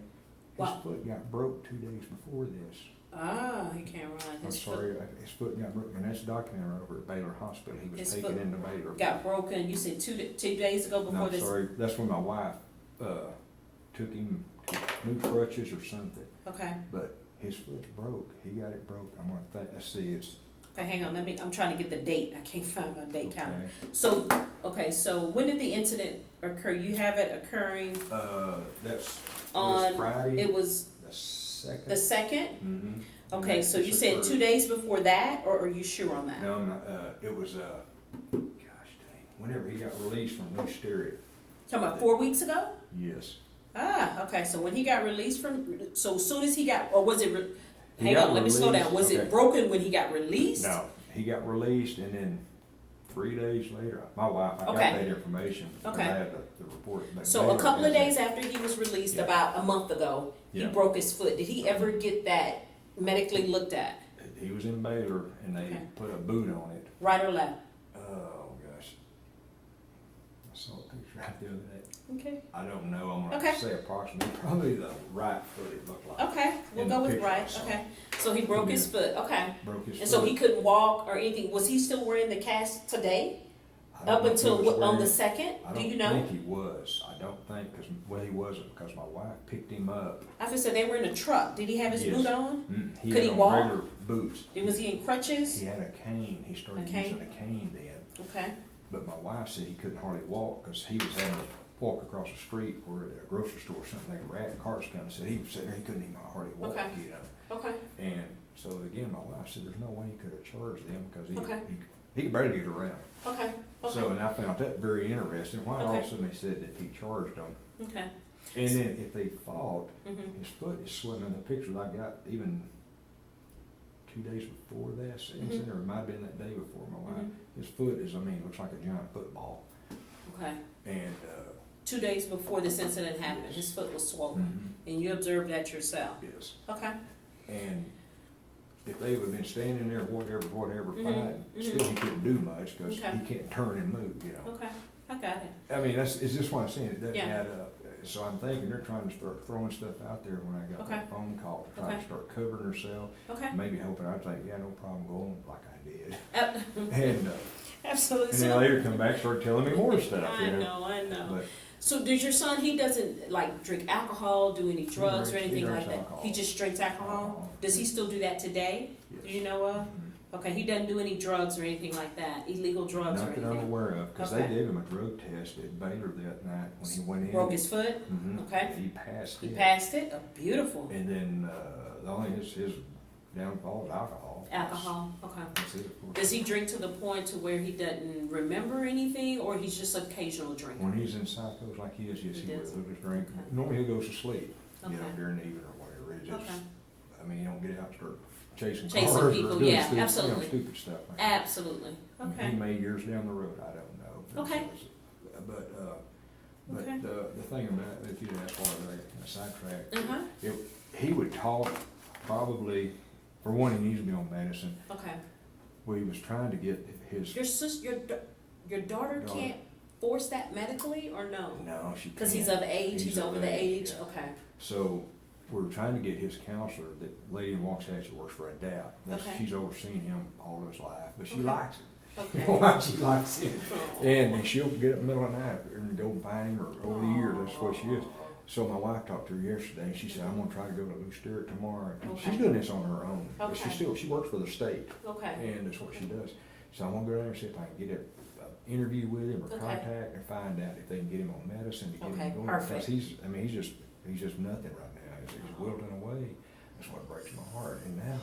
Why- his foot got broke 2 days before this. Ah, he can't run. I'm His sorry, his foot got broken, and that's documented over at Baylor Hospital. He was His taken foot into Baylor. foot got broken. You said 2 days ago No, before I'm this. sorry, that's when my wife, took him to new crutches or something, Okay. but his foot's broke. He got it broke. I'm gonna let's see, it's. Okay. Hang on. I'm trying to get the date. I can't find my date Okay. calendar. So, okay. So when did the incident occur? You have it occurring That's on. this Friday, It was the second. the 2nd. Mhm. Okay. And So this you said occurred- 2 days before that, or are you sure on that? No, I'm not, it was, gosh dang, whenever he got released from New Stereo. Talking about 4 weeks ago? Yes. Ah, okay, so when he got released from, so as soon as he got, or was it, He hang got on, let me slow down, released, was okay. it broken when he got released? No, he got released, and then 3 days later, my wife, I got Okay. that information. I Okay. had the report. but So a Baylor couple of has days after he was released, Yeah. about a month ago, he Yeah. broke his foot. Did he ever get that medically looked at, it. He was in Baylor, and they Okay. put a boot on it. right or left? Oh, gosh. I saw a picture right the other day. Okay. I don't know, I'm Okay. gonna say approximately, probably the right foot it looked like. Okay, we'll In go the with picture I right, saw. okay. So he broke his foot, okay. Broke his foot. And so he couldn't walk or anything. Was he still wearing the cast today? I don't Up know if he until, was on wearing the it. 2nd? I Do you don't know? think he was. I don't think, because, well, he wasn't, because my wife picked him up. I just said they were in a truck. Did he have his Yes. boot on? He Could had he on walk? regular boots. Was he in crutches? He had a cane. He started A cane? using a cane then. Okay. But my wife said he couldn't hardly walk because he was having to walk across the street or at a grocery store or something, like rat cars kind of said, he was sitting there, he couldn't even hardly walk, Okay. you know. Okay. And so again, my wife said, there's no way he could have charged them because Okay. he could barely get around. Okay. Okay. So, and I found that very interesting, why all of Okay. a sudden they said that he charged them. Okay. And then if they fought, Mhm. his foot is swimming in the pictures I got even 2 days before that incident, or it might have been that day before my wife. His foot is, looks like a giant football. Okay. And, 2 days before this incident happened, Yes. his foot was swollen, and you observed that yourself. yes. Okay. And if they would have been standing there, whatever, Mhm, fighting, mhm. still he couldn't do much because Okay. he can't turn and move, you know. Okay. I got it. It's just what I'm saying, it doesn't Yeah. add up. So I'm thinking they're trying to start throwing stuff out there when I got Okay. that phone call, trying to Okay. start covering herself, Okay. maybe hoping I'd say, yeah, no problem, go on like I did. Uh, And Absolutely. then later come back, start telling me more stuff, I you know. know, I know. But So does your son, he doesn't like drink alcohol, do any drugs or drinks- he anything like drinks that? alcohol. He just drinks alcohol? Does he still do that today? Do yes. you know of? Mhm. Okay, he doesn't do any drugs or anything like that, illegal drugs or Not that I'm anything? aware of, because Okay. they gave him a drug test at Baylor that night when he went in. Broke his foot? Mhm. Okay. He passed He it. passed it? Oh, beautiful. And then, the only his downfall is alcohol. Alcohol, okay. That's it, of course. Does he drink to the point to where he doesn't remember anything, or he's just occasional drinker? When he's in psychos like he is, yes, He he will, does. he'll just drink. Okay. Normally he'll go to sleep, you know, Okay. during the evening or whatever. It just, Okay. you don't get out and start chasing Chasing cars people, or doing yeah, stupid, absolutely. stupid stuff like that. Absolutely, He okay. may years down the road, I don't know. Okay. But Okay. the thing about, if you ask why I sidetracked, Uh-huh, he would talk probably, for one, he needs to be on medicine. okay. Well, he was trying to get his, Your daughter Daughter. can't force that medically, or no? no, she can't. Cause he's of age, he's of over the age, yeah. okay, So, we're trying to get his counselor, that lady in Waxahachie works for a DAP. Okay. She's overseen him all his life, but she Okay. likes him. okay. Why she likes him. Oh. And then she'll get up in the middle of the night and go find him, or over the years, that's what she is. So my wife talked to her yesterday, and she said, I'm gonna try to go to Lou Stewart tomorrow. And Okay. she's doing this on her own, but Okay. she works for the state, Okay, and that's what she does. So I wanna go down there and see if I can get an interview with him, or Okay. contact, and find out if they can get him on medicine to get Okay, him going. perfect. Because he's just nothing right now, he's wilting away, that's what breaks my heart. And now,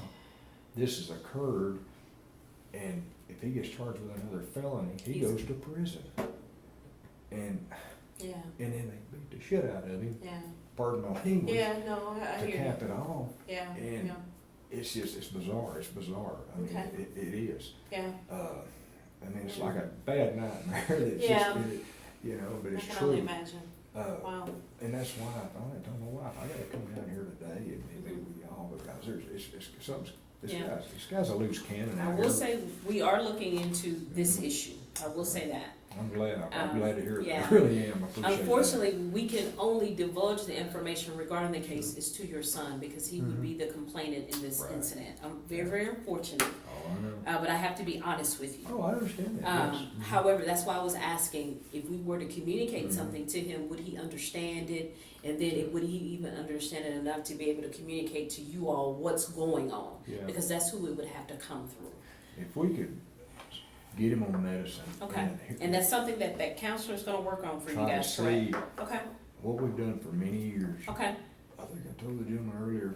this has occurred, and if he gets charged with another felony, he He's- goes to prison. And yeah, then they beat the shit out of him, yeah, pardon my language, yeah, no, I to hear cap you, it off. yeah, And yeah, it's bizarre, Okay. it is. yeah, It's like a bad nightmare that's Yeah. but I it's can only true. imagine, wow, And that's why I finally told my wife, I gotta come down here today and meet with y'all, because this guy's a loose cannon I out will here. say, we are looking into this issue, I will say that. I'm glad to hear it, yeah. I really am, I appreciate that. Unfortunately, we can only divulge the information regarding the case is to your son, because he would be the complainant in this Right. incident. I'm very, very unfortunate, Oh, I know. but I have to be honest with you. Oh, I understand that, yes. Mhm. However, that's why I was asking, if we were to communicate Mhm. something to him, would he understand it? And then would he even understand it enough to be able to communicate to you all what's going on? Yeah. Because that's who it would have to come through. If we could get him on medicine. Okay, and that's something that counselor's gonna work on for you try to guys, correct? see Okay, what we've done for many years. okay, I think I told the gentleman earlier,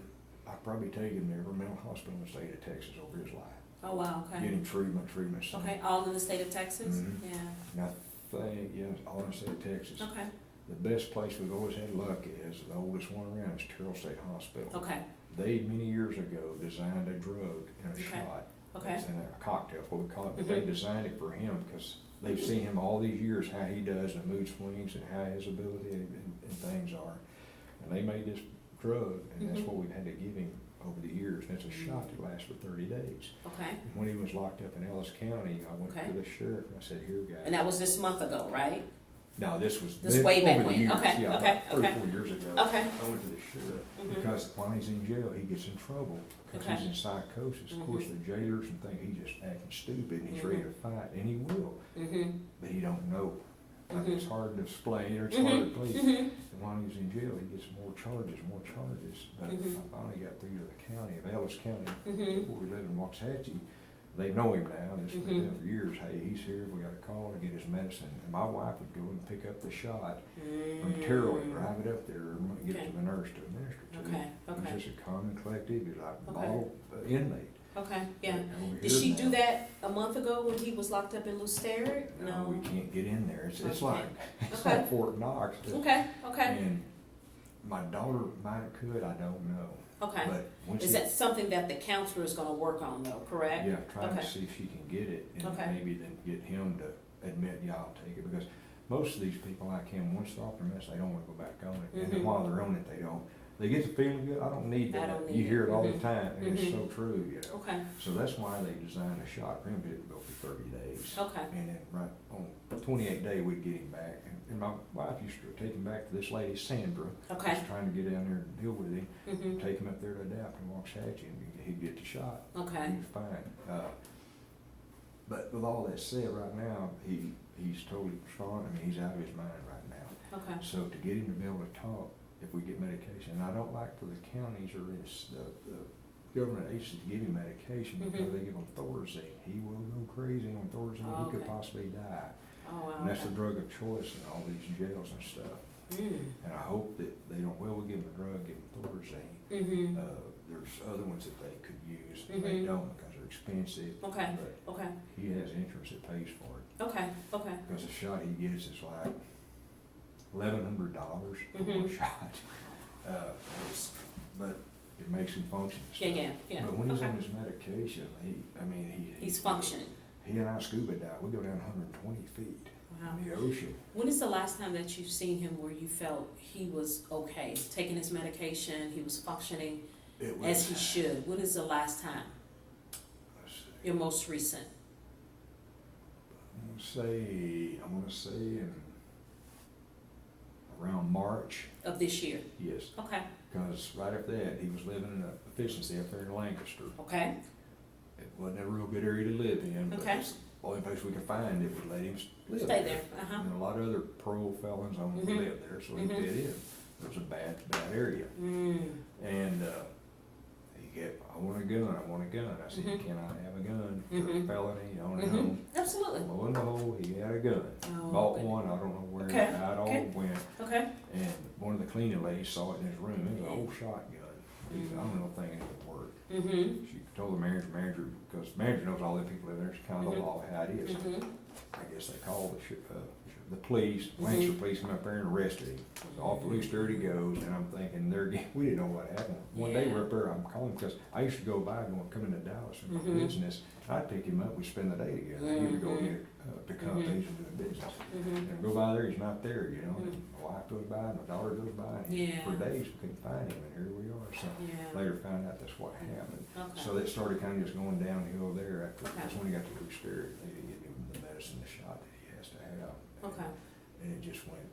I've probably taken him to every mental hospital in the state of Texas over his life. oh, wow, okay. Getting treatment. So. Okay, all in the state of Texas? Mhm. Yeah, And I think, all in the state of Texas. okay, The best place we've always had luck is, the oldest one around, is Terrell State Hospital. okay, They, many years ago, designed a drug in a Okay. shot. okay, It's in a cocktail, what we call it, but they Mhm. designed it for him, because they've seen him all these years, how he does, the mood swings, and how his ability and things are. And they made this drug, and that's Mhm. what we've had to give him over the years, and it's a shot that lasts for 30 days. okay. And when he was locked up in Ellis County, I went Okay. to the sheriff, and I said, here, guys. And that was this month ago, right? No, this was. This way back over the when. years, Okay, yeah, okay, about 3 or okay. 4 years ago. Okay. I went to the sheriff, Mhm. because while he's in jail, he gets in trouble, because Okay. he's in psychosis. Of course, Mhm. the jailers and think he's just acting stupid, and he's Mhm. ready to fight, and he will, Mm-hmm, but he don't know. Like, Mhm. it's hard to explain, or it's hard to please. mm-hmm, And while he's in jail, he gets more charges. But Mhm. I finally got through to the county of Ellis County, mm-hmm, where we live in Waxahachie. they know him now, it's been there for years, hey, he's here, we got a call to get his medicine. And my wife would go and pick up the shot from Terrell and drive it up there and get it to the nurse to administer to him. He's just a calm and collective, he's like a model inmate. Okay, yeah. And Did she do that a month ago when he was locked up in Lucerne? No, we can't get in there, it's Okay. like, Okay. like Fort Knox. Okay, okay, And my daughter might have could, I don't know. okay. But once Is that something that the counselor is gonna work on though, correct? Yeah, trying to Okay. see if she can get it, and Okay. maybe then get him to admit, yeah, I'll take it, because most of these people like him, once they're off their mess, they don't wanna go back on it, and then while they're on it, they don't. They get to feeling good, I don't need I that, don't need you hear it all the it. time, and it's so true, you know. Okay, So that's why they designed a shot for him to go for 30 days. okay, And then right on the 28th day, we'd get him back, and my wife used to take him back to this lady, Sandra. okay. Just trying to get down there and deal with him, Mhm. take him up there to adapt and walk at you, and he'd get the shot. Okay. He was fine. But with all that said, right now, he's totally strong. I mean, he's out of his mind right now. Okay. So to get him to be able to talk, if we get medication, and I don't like for the counties or the government agencies to give him medication because they give him Thorazine. He will go crazy on Thorazine. Oh, He could okay. possibly die. Oh, wow. And that's the okay. drug of choice in all these jails and stuff. And I hope that they don't, well, we'll give them a drug, give them Thorazine. There's other ones that they could use, and they don't because they're expensive. Okay, But okay, he has insurance that pays for it, okay, okay. because the shot he gets is like $1,100 for one shot. But it makes him function. and Yeah, stuff. yeah. But when he's Okay. on his medication, He's functioning. He and I scuba dive, we go down 120 feet Wow. in the ocean. When is the last time that you've seen him where you felt he was okay, taking his medication, he was functioning It was, as he should? When is the last time? let's see, Your most recent? I'm gonna say in around March, Of this year? yes. Okay, Because right after that, he was living in a efficiency up there in Lancaster. okay, It wasn't a real good area to live in, but Okay. it's the only place we could find that would let him live stay there, uh-huh. And a lot of other parole felons only live there, so he fit in. It was a bad area. And he kept, I want a gun. I said, you cannot have a gun. You're a felony, you own a home. Absolutely. Lo and behold, he had a gun. Oh, Bought good. one, I don't know where, Okay, how it all okay. went. Okay, And one of the cleaning ladies saw it in his room, it was an old shotgun. He said, I don't know if it would work. She told the manager, because the manager knows all the people in there, it's kind of the law, how it is. I guess they called the police, Lancaster police come up there and arrested him. Off the loose dirt he goes, and I'm thinking, we didn't know what happened. One day we're up there, I'm calling, because I used to go by, come into Dallas for my business. I'd pick him up, we'd spend the day together. He would go get pick up things and do business. And I go by there, he's not there, you know. And my wife goes by, my daughter goes by, and for days we couldn't find him, and here we are. So yeah, later found out that's what happened. okay. So it started kind of just going downhill there after, Okay. that's when he got to Procedural. They didn't give him the medicine, the shot that he has to have. Okay. And it just went,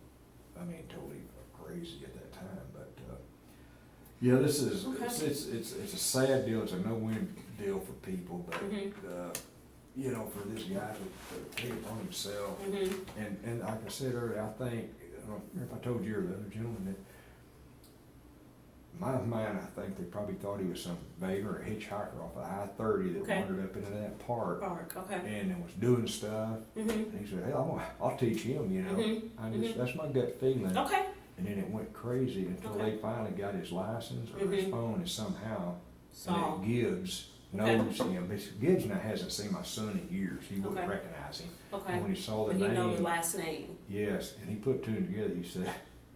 totally crazy at that time, but, yeah, this is, Okay. it's a sad deal, it's a no-win deal for people, but, for this guy to take it upon himself, and like I said earlier, I think, I don't know if I told you or the other gentleman that, my mind, I think they probably thought he was some beggar or hitchhiker off of I-30 that Okay. wandered up into that park Park, okay. and then was doing stuff. And he said, hey, I'll teach him, you know. That's my gut feeling. Okay, And then it went crazy until Okay. they finally got his license or his phone, and somehow, so, and then Gibbs knows him. But Gibbs now hasn't seen my son in years. He wouldn't Okay. recognize him. okay. And when he saw the And you know the name, last name? yes, and he put two and together, he said,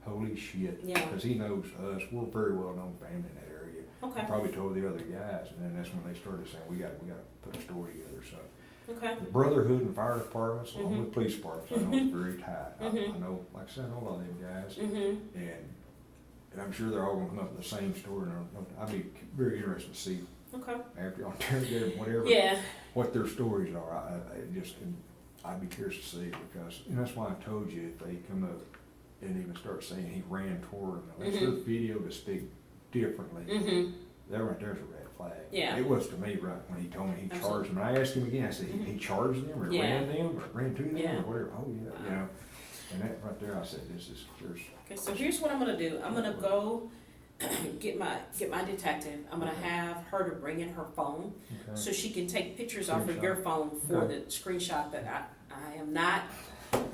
holy shit. Yeah. Because he knows us. We're a very well-known family in that area. Okay, Probably told the other guys, and then that's when they started saying, we got to put a story together. So okay, the brotherhood and fire departments, along with police departments, I know it's very tight. I know, like I said, I know a lot of them guys, and I'm sure they're all gonna come up with the same story, and I'd be very interested to see okay. after y'all interrogate them, whatever, Yeah, what their stories are. I'd be curious to see, because, and that's why I told you, if they come up and even start saying he ran toward them, unless their video to speak differently, that right there's a red flag. Yeah. It was to me, right, when he told me he Absolutely. charged them, and I asked him again, I said, he charged them, or Yeah. ran them, or ran to them, Yeah. or whatever, oh, yeah, you know, and that right there, I said, there's, okay, so here's what I'm gonna do. I'm gonna go get my detective. I'm gonna have her to bring in her phone Okay. so she can take pictures off of your phone for Okay. the screenshot that I am not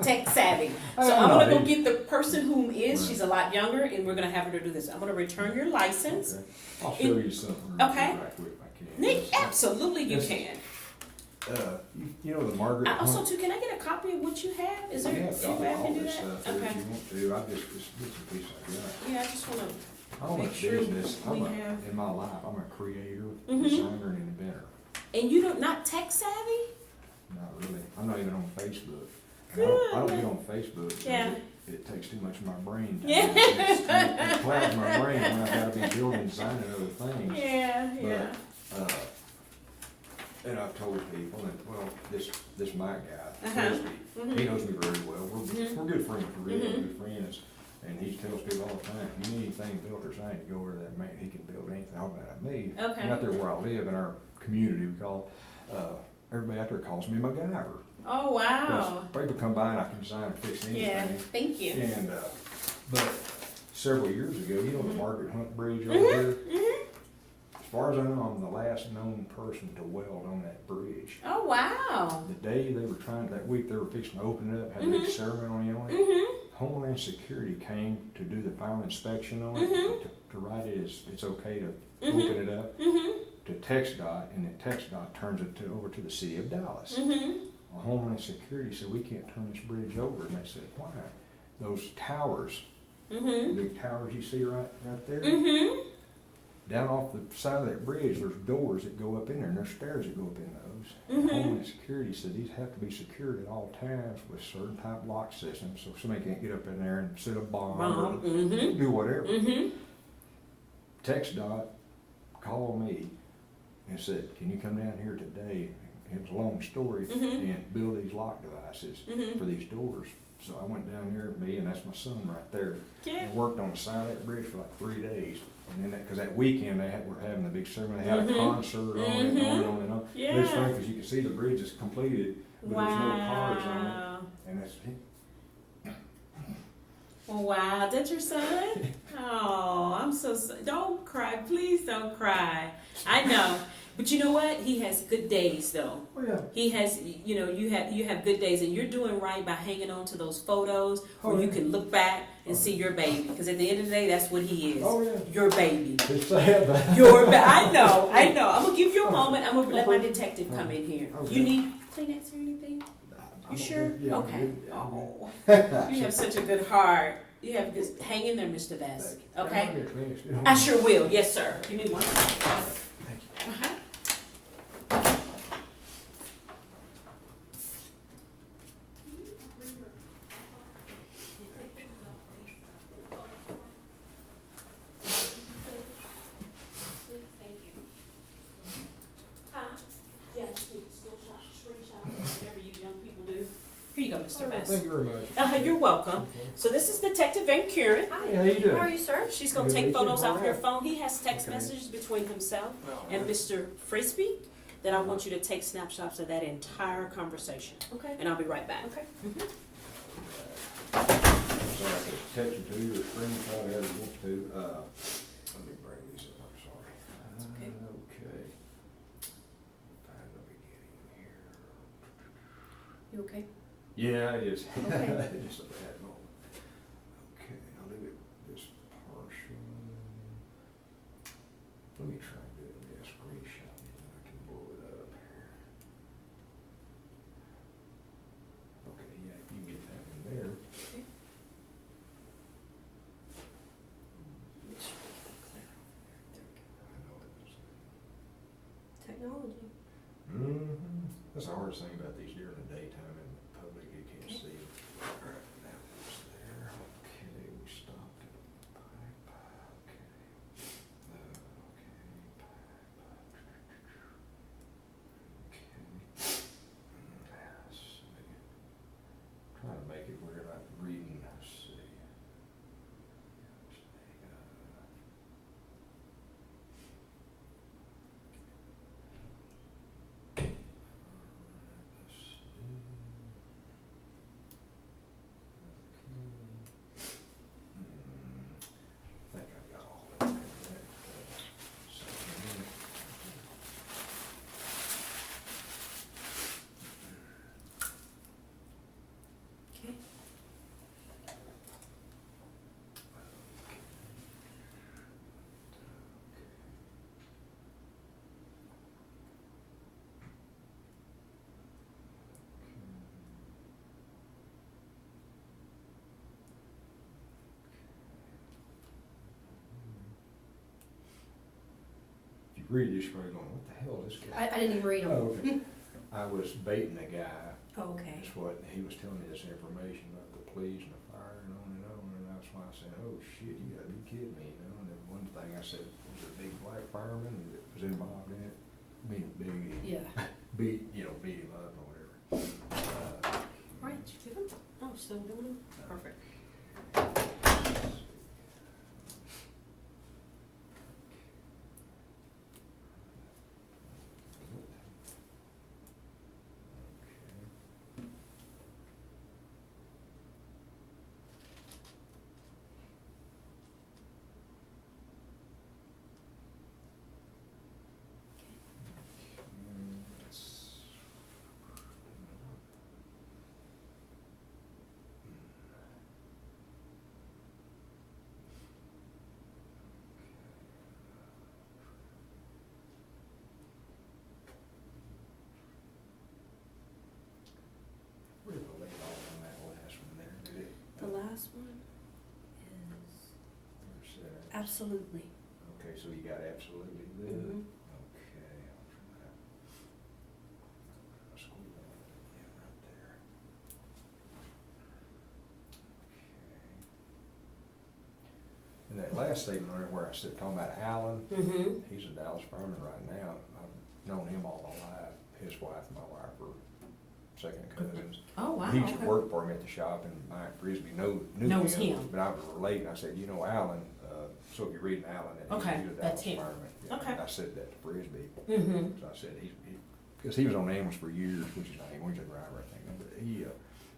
tech savvy. So I'm I'm gonna not go either. get the person whom is, Right. she's a lot younger, and we're gonna have her to do this. I'm gonna return your license. Okay. I'll show you something Okay. right quick if I can. Nick, absolutely you This- can. You know the Margaret I also Hunt? too, can I get a copy of what you have? Is there Yeah, a I've way got I all can do this that? stuff there if Okay. you want to. I just bits and pieces I got. Yeah, I just wanna, I own a Make sure business. we In my life, I'm a creator, Mhm. designer, and inventor. and you don't, not tech savvy? Not really. I'm not even on Facebook. And I don't get on Facebook because Yeah. it takes too much of my brain time. Yeah. It clouds my brain when I've got to be building, designing other things. Yeah, yeah. But, and I've told people, and well, this Mike guy, Uh-huh. Frisbee, he knows me very well. We're good friends, we're really good friends. And he tells people all the time, if you need anything built or something, you go over to that man, he can build anything out of me. Okay. And out there where I live in our community, we call, everybody out there calls me MacGyver. Oh, wow. People come by and I can design and fix anything. Yeah, thank you. And, but several years ago, you know the Margaret Hunt Bridge over here? As far as I know, I'm the last known person to weld on that bridge. Oh, wow. The day they were that week they were fixing to open it up, had a big ceremony on it. Homeland Security came to do the final inspection on it, to write it as it's okay to open it up, to TxDOT, and then TxDOT turns it over to the city of Dallas. Well, Homeland Security said, we can't turn this bridge over, and they said, why? Those towers, the big towers you see right there, down off the side of that bridge, there's doors that go up in there, and there's stairs that go up in those. Homeland Security said these have to be secured at all times with certain type lock systems, so somebody can't get up in there and set a bomb or do whatever. TxDOT called me and said, can you come down here today? It was a long story, and build these lock devices for these doors. So I went down there, me and that's my son right there, and worked on the side of that bridge for like 3 days. And then because that weekend were having a big ceremony, they had a concert on it, and on and on. Yeah. But it's funny because you can see the bridge is completed, but there's no cars on it. And that's Wow, that's your son? Oh, I'm so sorry. Don't cry, please don't cry. I know, but you know what? He has good days though. oh yeah. He has, you have good days, and you're doing right by hanging on to those photos where you can look back and see your baby. Because at the end of the day, that's what he is. Oh yeah. Your baby. It's sad, but I know. I'm gonna give you a moment. I'm gonna let my detective come in here. Okay. You need Kleenex or anything? I'm You sure? yeah, I'm Okay. good. Oh, you have such a good heart. You have this. Hang in there, Mr. Vess. Okay. I sure will. Yes, sir. You need one. Thank you. Uh-huh. Here you go, Mr. Vess. Thank you very much. You're welcome. So this is Detective Van Kuren. Hey, how you doing? How are you, sir? She's gonna Good take to meet you. photos off your Alright. phone. He has text Okay. messages between himself and Mr. Frisbee that I want you to take snapshots of that entire conversation. Okay. And I'll be right back. Okay. So I could text it to you or screenshot it as you want to. Let me bring these up, I'm sorry. Okay. Okay. Find the beginning here. You okay? Yeah, it is. Okay. Just a bad moment. Okay, I'll leave it this portion. Let me try doing this screenshot, and I can blow it up here. Okay, yeah, you get that in there. I know it was. Technology. That's the hardest thing about these during the daytime in the public, you can't see them. All right, that was there. Okay, we stopped at pipe. Okay. Okay, pipe. Okay. Let's see. Trying to make it where I'm reading. Let's see. Let's see. read this, you're going, what the hell is this guy? I didn't even read them. Oh, okay. I was baiting a guy. Oh, okay. That's what, he was telling me this information about the police and the fire and on, and that's why I said, oh shit, you gotta be kidding me, you know, and then one thing I said, was a big black fireman that was involved in it, Yeah. beat him up or whatever. Right, did you get them? Oh, still doing them? Perfect. Where did the late off on that last one there, did it? The last one is Where's that? absolutely. Okay, so you got absolutely there? Mhm. Okay, I'll try that. I'll squeeze that in, yeah, right there. Okay. And that last statement on there where I said, talking about Alan, Mm-hmm. he's a Dallas fireman right now. I've known him all my life. His wife and my wife were second cousins. Oh, wow, He used to okay. work for him at the shop, and Mike Frisbee knew Knows him. But I was related, I said, you know Alan, so if you're reading Alan, then Okay, he's a that's Dallas him. fireman. Yeah, Okay. I said that to Frisbee. Mm-hmm. So I said, because he was on the ambulance for years, which is not anymore, he's a driver, I think, but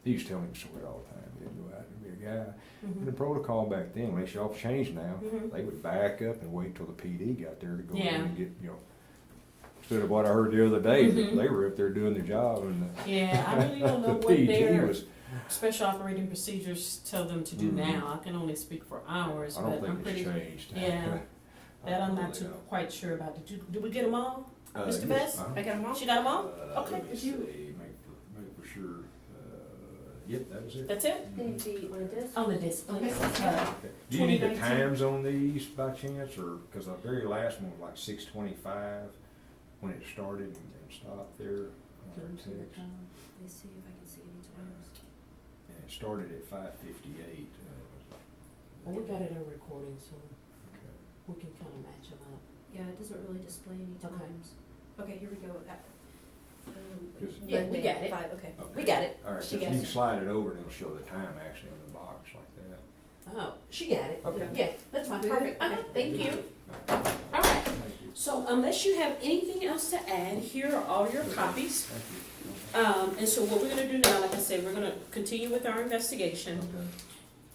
he used to tell me the story all the time, he'd go out and be a guy. And the protocol back then, when they all changed now, Mhm. they would back up and wait till the PD got there to go in Yeah. and get, instead of what I heard the other day, Mhm. they were up there doing their job and Yeah, I really don't know the what PD their was, special operating procedures tell them to do Mhm. now. I can only speak for ours, I but don't I'm think pretty, it's changed. yeah. that I'm not really too don't. quite sure about. Did we get them all? Mr. Yes, Vess? uh-huh. I got them all? She got them all? Okay, Let me did you, see, make for sure, yep, that was it. that's it? They need to be on a disc? On the disc, please. Okay. Uh, Okay. Do you need the 2019? times on these by chance, or, cause the very last one was like 6:25 when it started and stopped there on our text. Let's see if I can see any times. And it started at 5:58. well, we got it on recording, so Okay. we can kind of match them up. Yeah, it doesn't really display any Okay. times. Okay, here we go. Just- Yeah, we got it. Okay. We got it. All right, She so you got can it. slide it over and it'll show the time actually on the box like that. Oh, she got it. Okay. Yeah, that's fine, Good. perfect. Okay. Thank you. Okay. All right, Thank you. so unless you have anything else to add, here are all your copies. Thank you. And so what we're gonna do now, like I said, we're gonna continue with our investigation.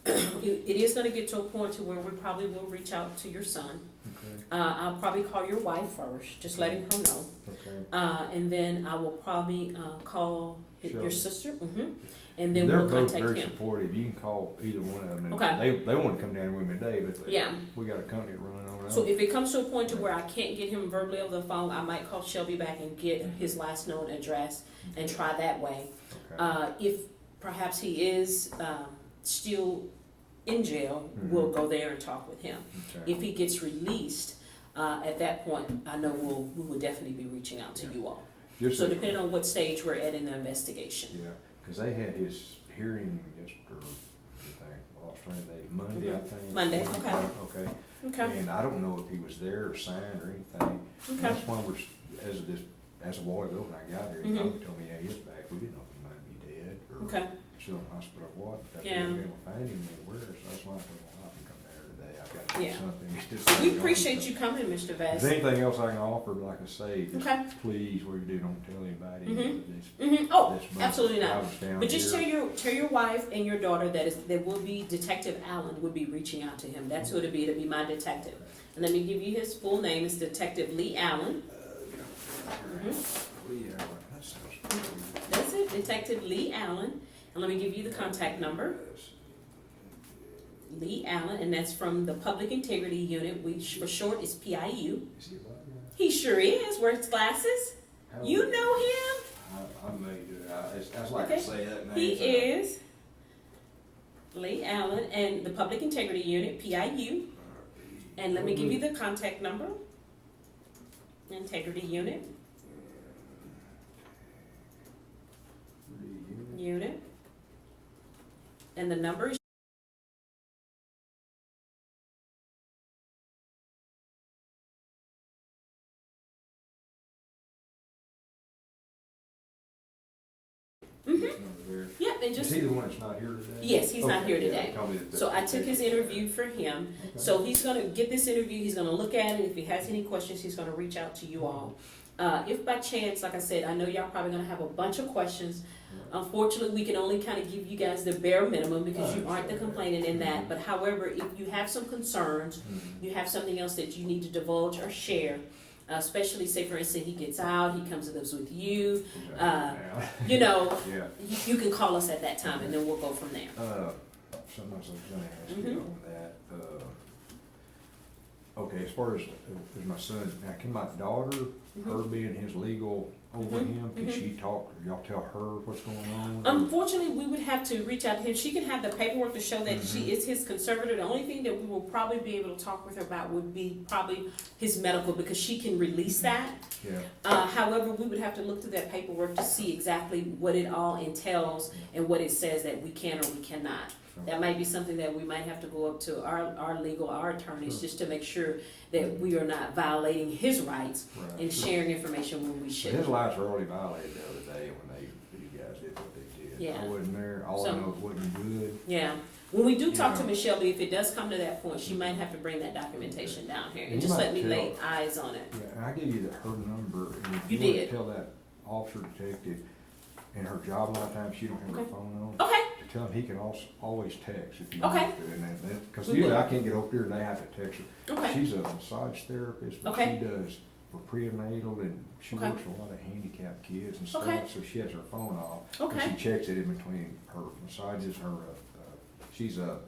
It is gonna get to a point to where we probably will reach out to your son. Okay, I'll probably call your wife first, just letting her know. okay. And then I will probably, call your Sure. sister, and then They're we'll both contact very him. supportive. You can call either one of them. And Okay. They wanna come down with me today, but Yeah. we got a company running over there. So if it comes to a point to where I can't get him verbally over the phone, I might call Shelby back and get his last known address and try that way. Okay. If perhaps he is, still in jail, we'll go there and talk with him. Okay. If he gets released, at that point, I know we will definitely be reaching out to you all. Just So a- depending on what stage we're at in the investigation. Yeah, cause they had his hearing yesterday, Monday, I think. Monday, okay. Okay. Okay, And I don't know if he was there or signed or anything. okay, That's why as a while ago when I got here, he Mhm. told me, yeah, he was back. We didn't know if he might be dead or okay. still in the hospital or what. Because we Yeah. weren't able to find him anywhere, so that's why I told him, I can come there today. I've got to do Yeah. something. It's just We something on. appreciate you coming, Mr. If Vess. there's anything else I can offer, like I say, just Okay. please, what you do, don't tell anybody. Oh, This month absolutely I not. was down But just here. tell your wife and your daughter that will be Detective Allen will be reaching out to him. That's who it'll be. It'll be my detective. And let me give you his full name. It's Detective Lee Allen. Yeah, that sounds good. That's it, Detective Lee Allen. And let me give you the contact number. Lee Allen, and that's from the Public Integrity Unit, which for short is PIU. Is he a black guy? He sure is. Wears glasses. How You old? know him. I may do it. I just like Okay. to say that name. He so- is Lee Allen and the Public Integrity Unit, PIU. And let me give you the contact number. Integrity unit. Unit. And the numbers. Yep, and Is just, he the one that's not here today? yes, he's not Okay, here yeah, today. tell me that So I that's took the his case. interview for him. Okay. So he's gonna get this interview, he's gonna look at it, if he has any questions, he's gonna reach out to you all. If by chance, like I said, I know y'all probably gonna have a bunch of questions. Unfortunately, we can only kind of give you guys the bare minimum because you aren't the complainant in that. But however, if you have some concerns, you have something else that you need to divulge or share, especially say for instance, he gets out, he comes and lives with you, you know, Yeah. you can call us at that time and then we'll go from there. Something else I was gonna ask you on that, okay, as far as my son, now can my daughter, her being his legal over him, can she talk, or y'all tell her what's going on? Unfortunately, we would have to reach out to him. She can have the paperwork to show that she is his conservator. The only thing that we will probably be able to talk with her about would be probably his medical, because she can release that. Yeah. However, we would have to look through that paperwork to see exactly what it all entails and what it says that we can or we cannot. That might be something that we might have to go up to our attorneys, just to make sure that we are not violating his rights Right. and sharing information when we But should. his rights were already violated the other day when you guys did what they did. Yeah. I wasn't there, all I So- know it wasn't good. Yeah, when we do talk to Yeah. Miss Shelby, if it does come to that point, she might have to bring that documentation down here, and You just might let me tell- lay eyes on it. Yeah, and I gave you her number, and if You you wanna did. tell that officer detective, in her job a lot of times, she don't have her Okay. phone on. Okay, To tell him he can always text if he Okay. wants to, and that, cause We usually will. I can't get over here and they have to text her. okay, She's a massage therapist, but Okay. she does for prenatal, and she Okay. works with a lot of handicapped kids and Okay. stuff, so she has her phone off. And okay, she checks it in between her massages, she's a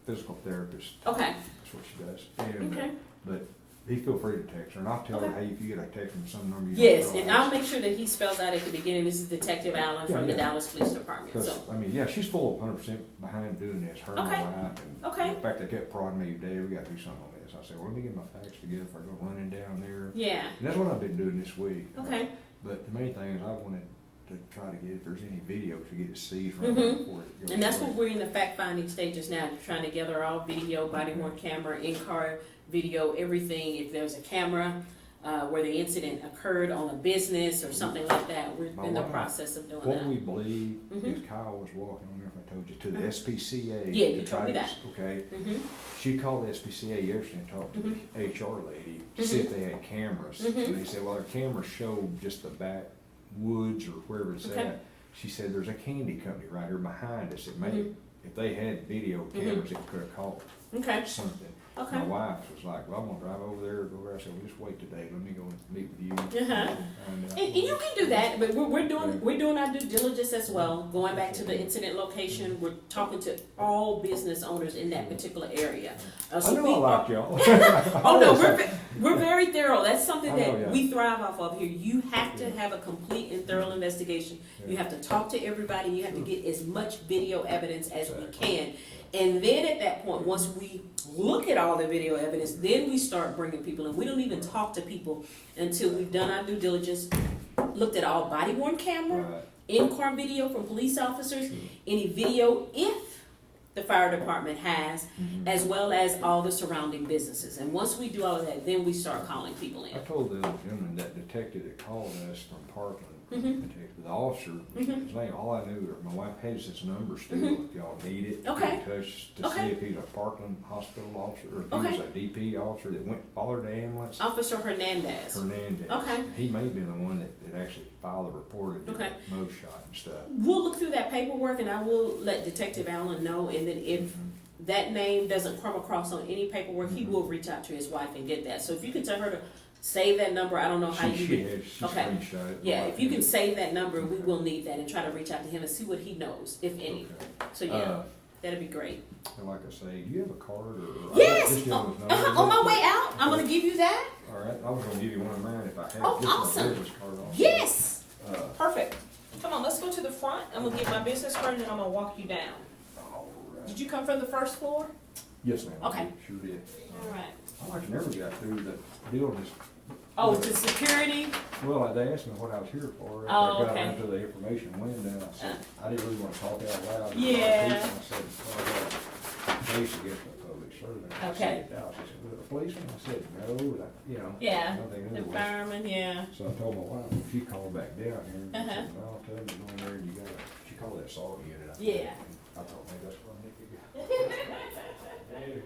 physical therapist, okay, that's what she does. And, okay. but he feel free to text her, and I'll tell her, Okay. hey, if you get a text from some number you don't Yes, and realize. I'll make sure that he spells out at the beginning, this is Detective Allen Yeah, from the yeah. Dallas Police Department, Cause, so, I mean, yeah, she's full 100% behind doing this, her and Okay. my wife, and Okay. in fact, they kept prodding me today, we gotta do something on this. I said, well, let me get my facts together if I go running down there. yeah, And that's what I've been doing this week. okay, But the main thing is I wanted to try to get, if there's any video, to get it seized right Mhm. before it goes. and that's what away. we're in the fact-finding stages now, trying to gather all video, body-worn camera, in-car video, everything, if there's a camera, where the incident occurred on a business or something like that, we're in the My wife, process of doing What that. we believe Mhm. is Kyle was walking, I don't know if I told you, to the SPCA. Yeah, you to told try me to- that. Okay, Mhm. she called the SPCA yesterday and talked to the HR lady to see if they had cameras. Mhm. And they said, well, our cameras show just the backwoods or wherever it's Okay. at. She said, there's a candy company right here behind us. It may, Mhm. if they had video cameras, it could have caught Okay, something. okay. My wife was like, well, I'm gonna drive over there, go over. I said, well, just wait today, let me go and meet with you. Uh-huh. And, And you can do that, but we're doing our due diligence as well, going back to the incident location, we're talking to all business owners in that particular area. I So know we I like y'all. Oh, no, we're very thorough, that's something I know, that yeah. we thrive off of here. You have to have a complete and thorough investigation. You Yeah. have to talk to everybody, you have to Sure. get as much video evidence as we Exactly. can. And then at that point, once we look at all the video evidence, then we start bringing people in. We don't even talk to people until we've done our due diligence, looked at all body worn camera, Right. in-car video from police officers, Sure. any video if the fire department has, Mhm. as well as all the surrounding businesses. And once we do all of that, then we start calling people in. I told the other gentleman, that detective that called us from Parkland, Mhm. the officer, his Mhm. name, all I knew, my wife has his number still, Mhm. if y'all need it. Okay. Get in touch to Okay. see if he's a Parkland hospital officer, or if he Okay. was a DP officer that went, followed the ambulance. Officer Hernandez. Hernandez. Okay. He may have been the one that actually filed a report of the Okay. Mo shot and stuff. We'll look through that paperwork and I will let Detective Allen know, and then if that name doesn't come across on any paperwork, he will reach out to his wife and get that. So if you can tell her to save that number, I don't know how She you. had, she Okay. screenshot it. Yeah, if you can save that number, we will need that and try to reach out to him and see what he knows, if any. Okay. So yeah, that'd be great. And like I say, do you have a card or? Yes! This gentleman's number. On my way out, I'm gonna give you that. All right, I was gonna give you one of mine if I had. Oh, This is my awesome. business card also. Yes! Uh, Perfect. Come on, let's go to the front. I'm gonna get my business card and then I'm gonna walk you down. all right. Did you come from the first floor? Yes, ma'am. I Okay. Sure did. All right. I like never got through the deal with this Oh, to security? Well, they asked me what I was here for, after Oh, I got okay. into the information window, I said, I didn't really wanna talk out loud. Yeah. I said, well, I got a case against a public servant. I Okay. said, "Dallas," she said, "Well, a policeman?" I said, "No, you know. Yeah, nothing the new was." fireman, yeah. So I told my wife, she called back down here, and I Uh-huh. said, well, I'll tell you, go in there and you gotta, she called that salt unit. I think. Yeah. I thought maybe that's what I need to get. Anyway,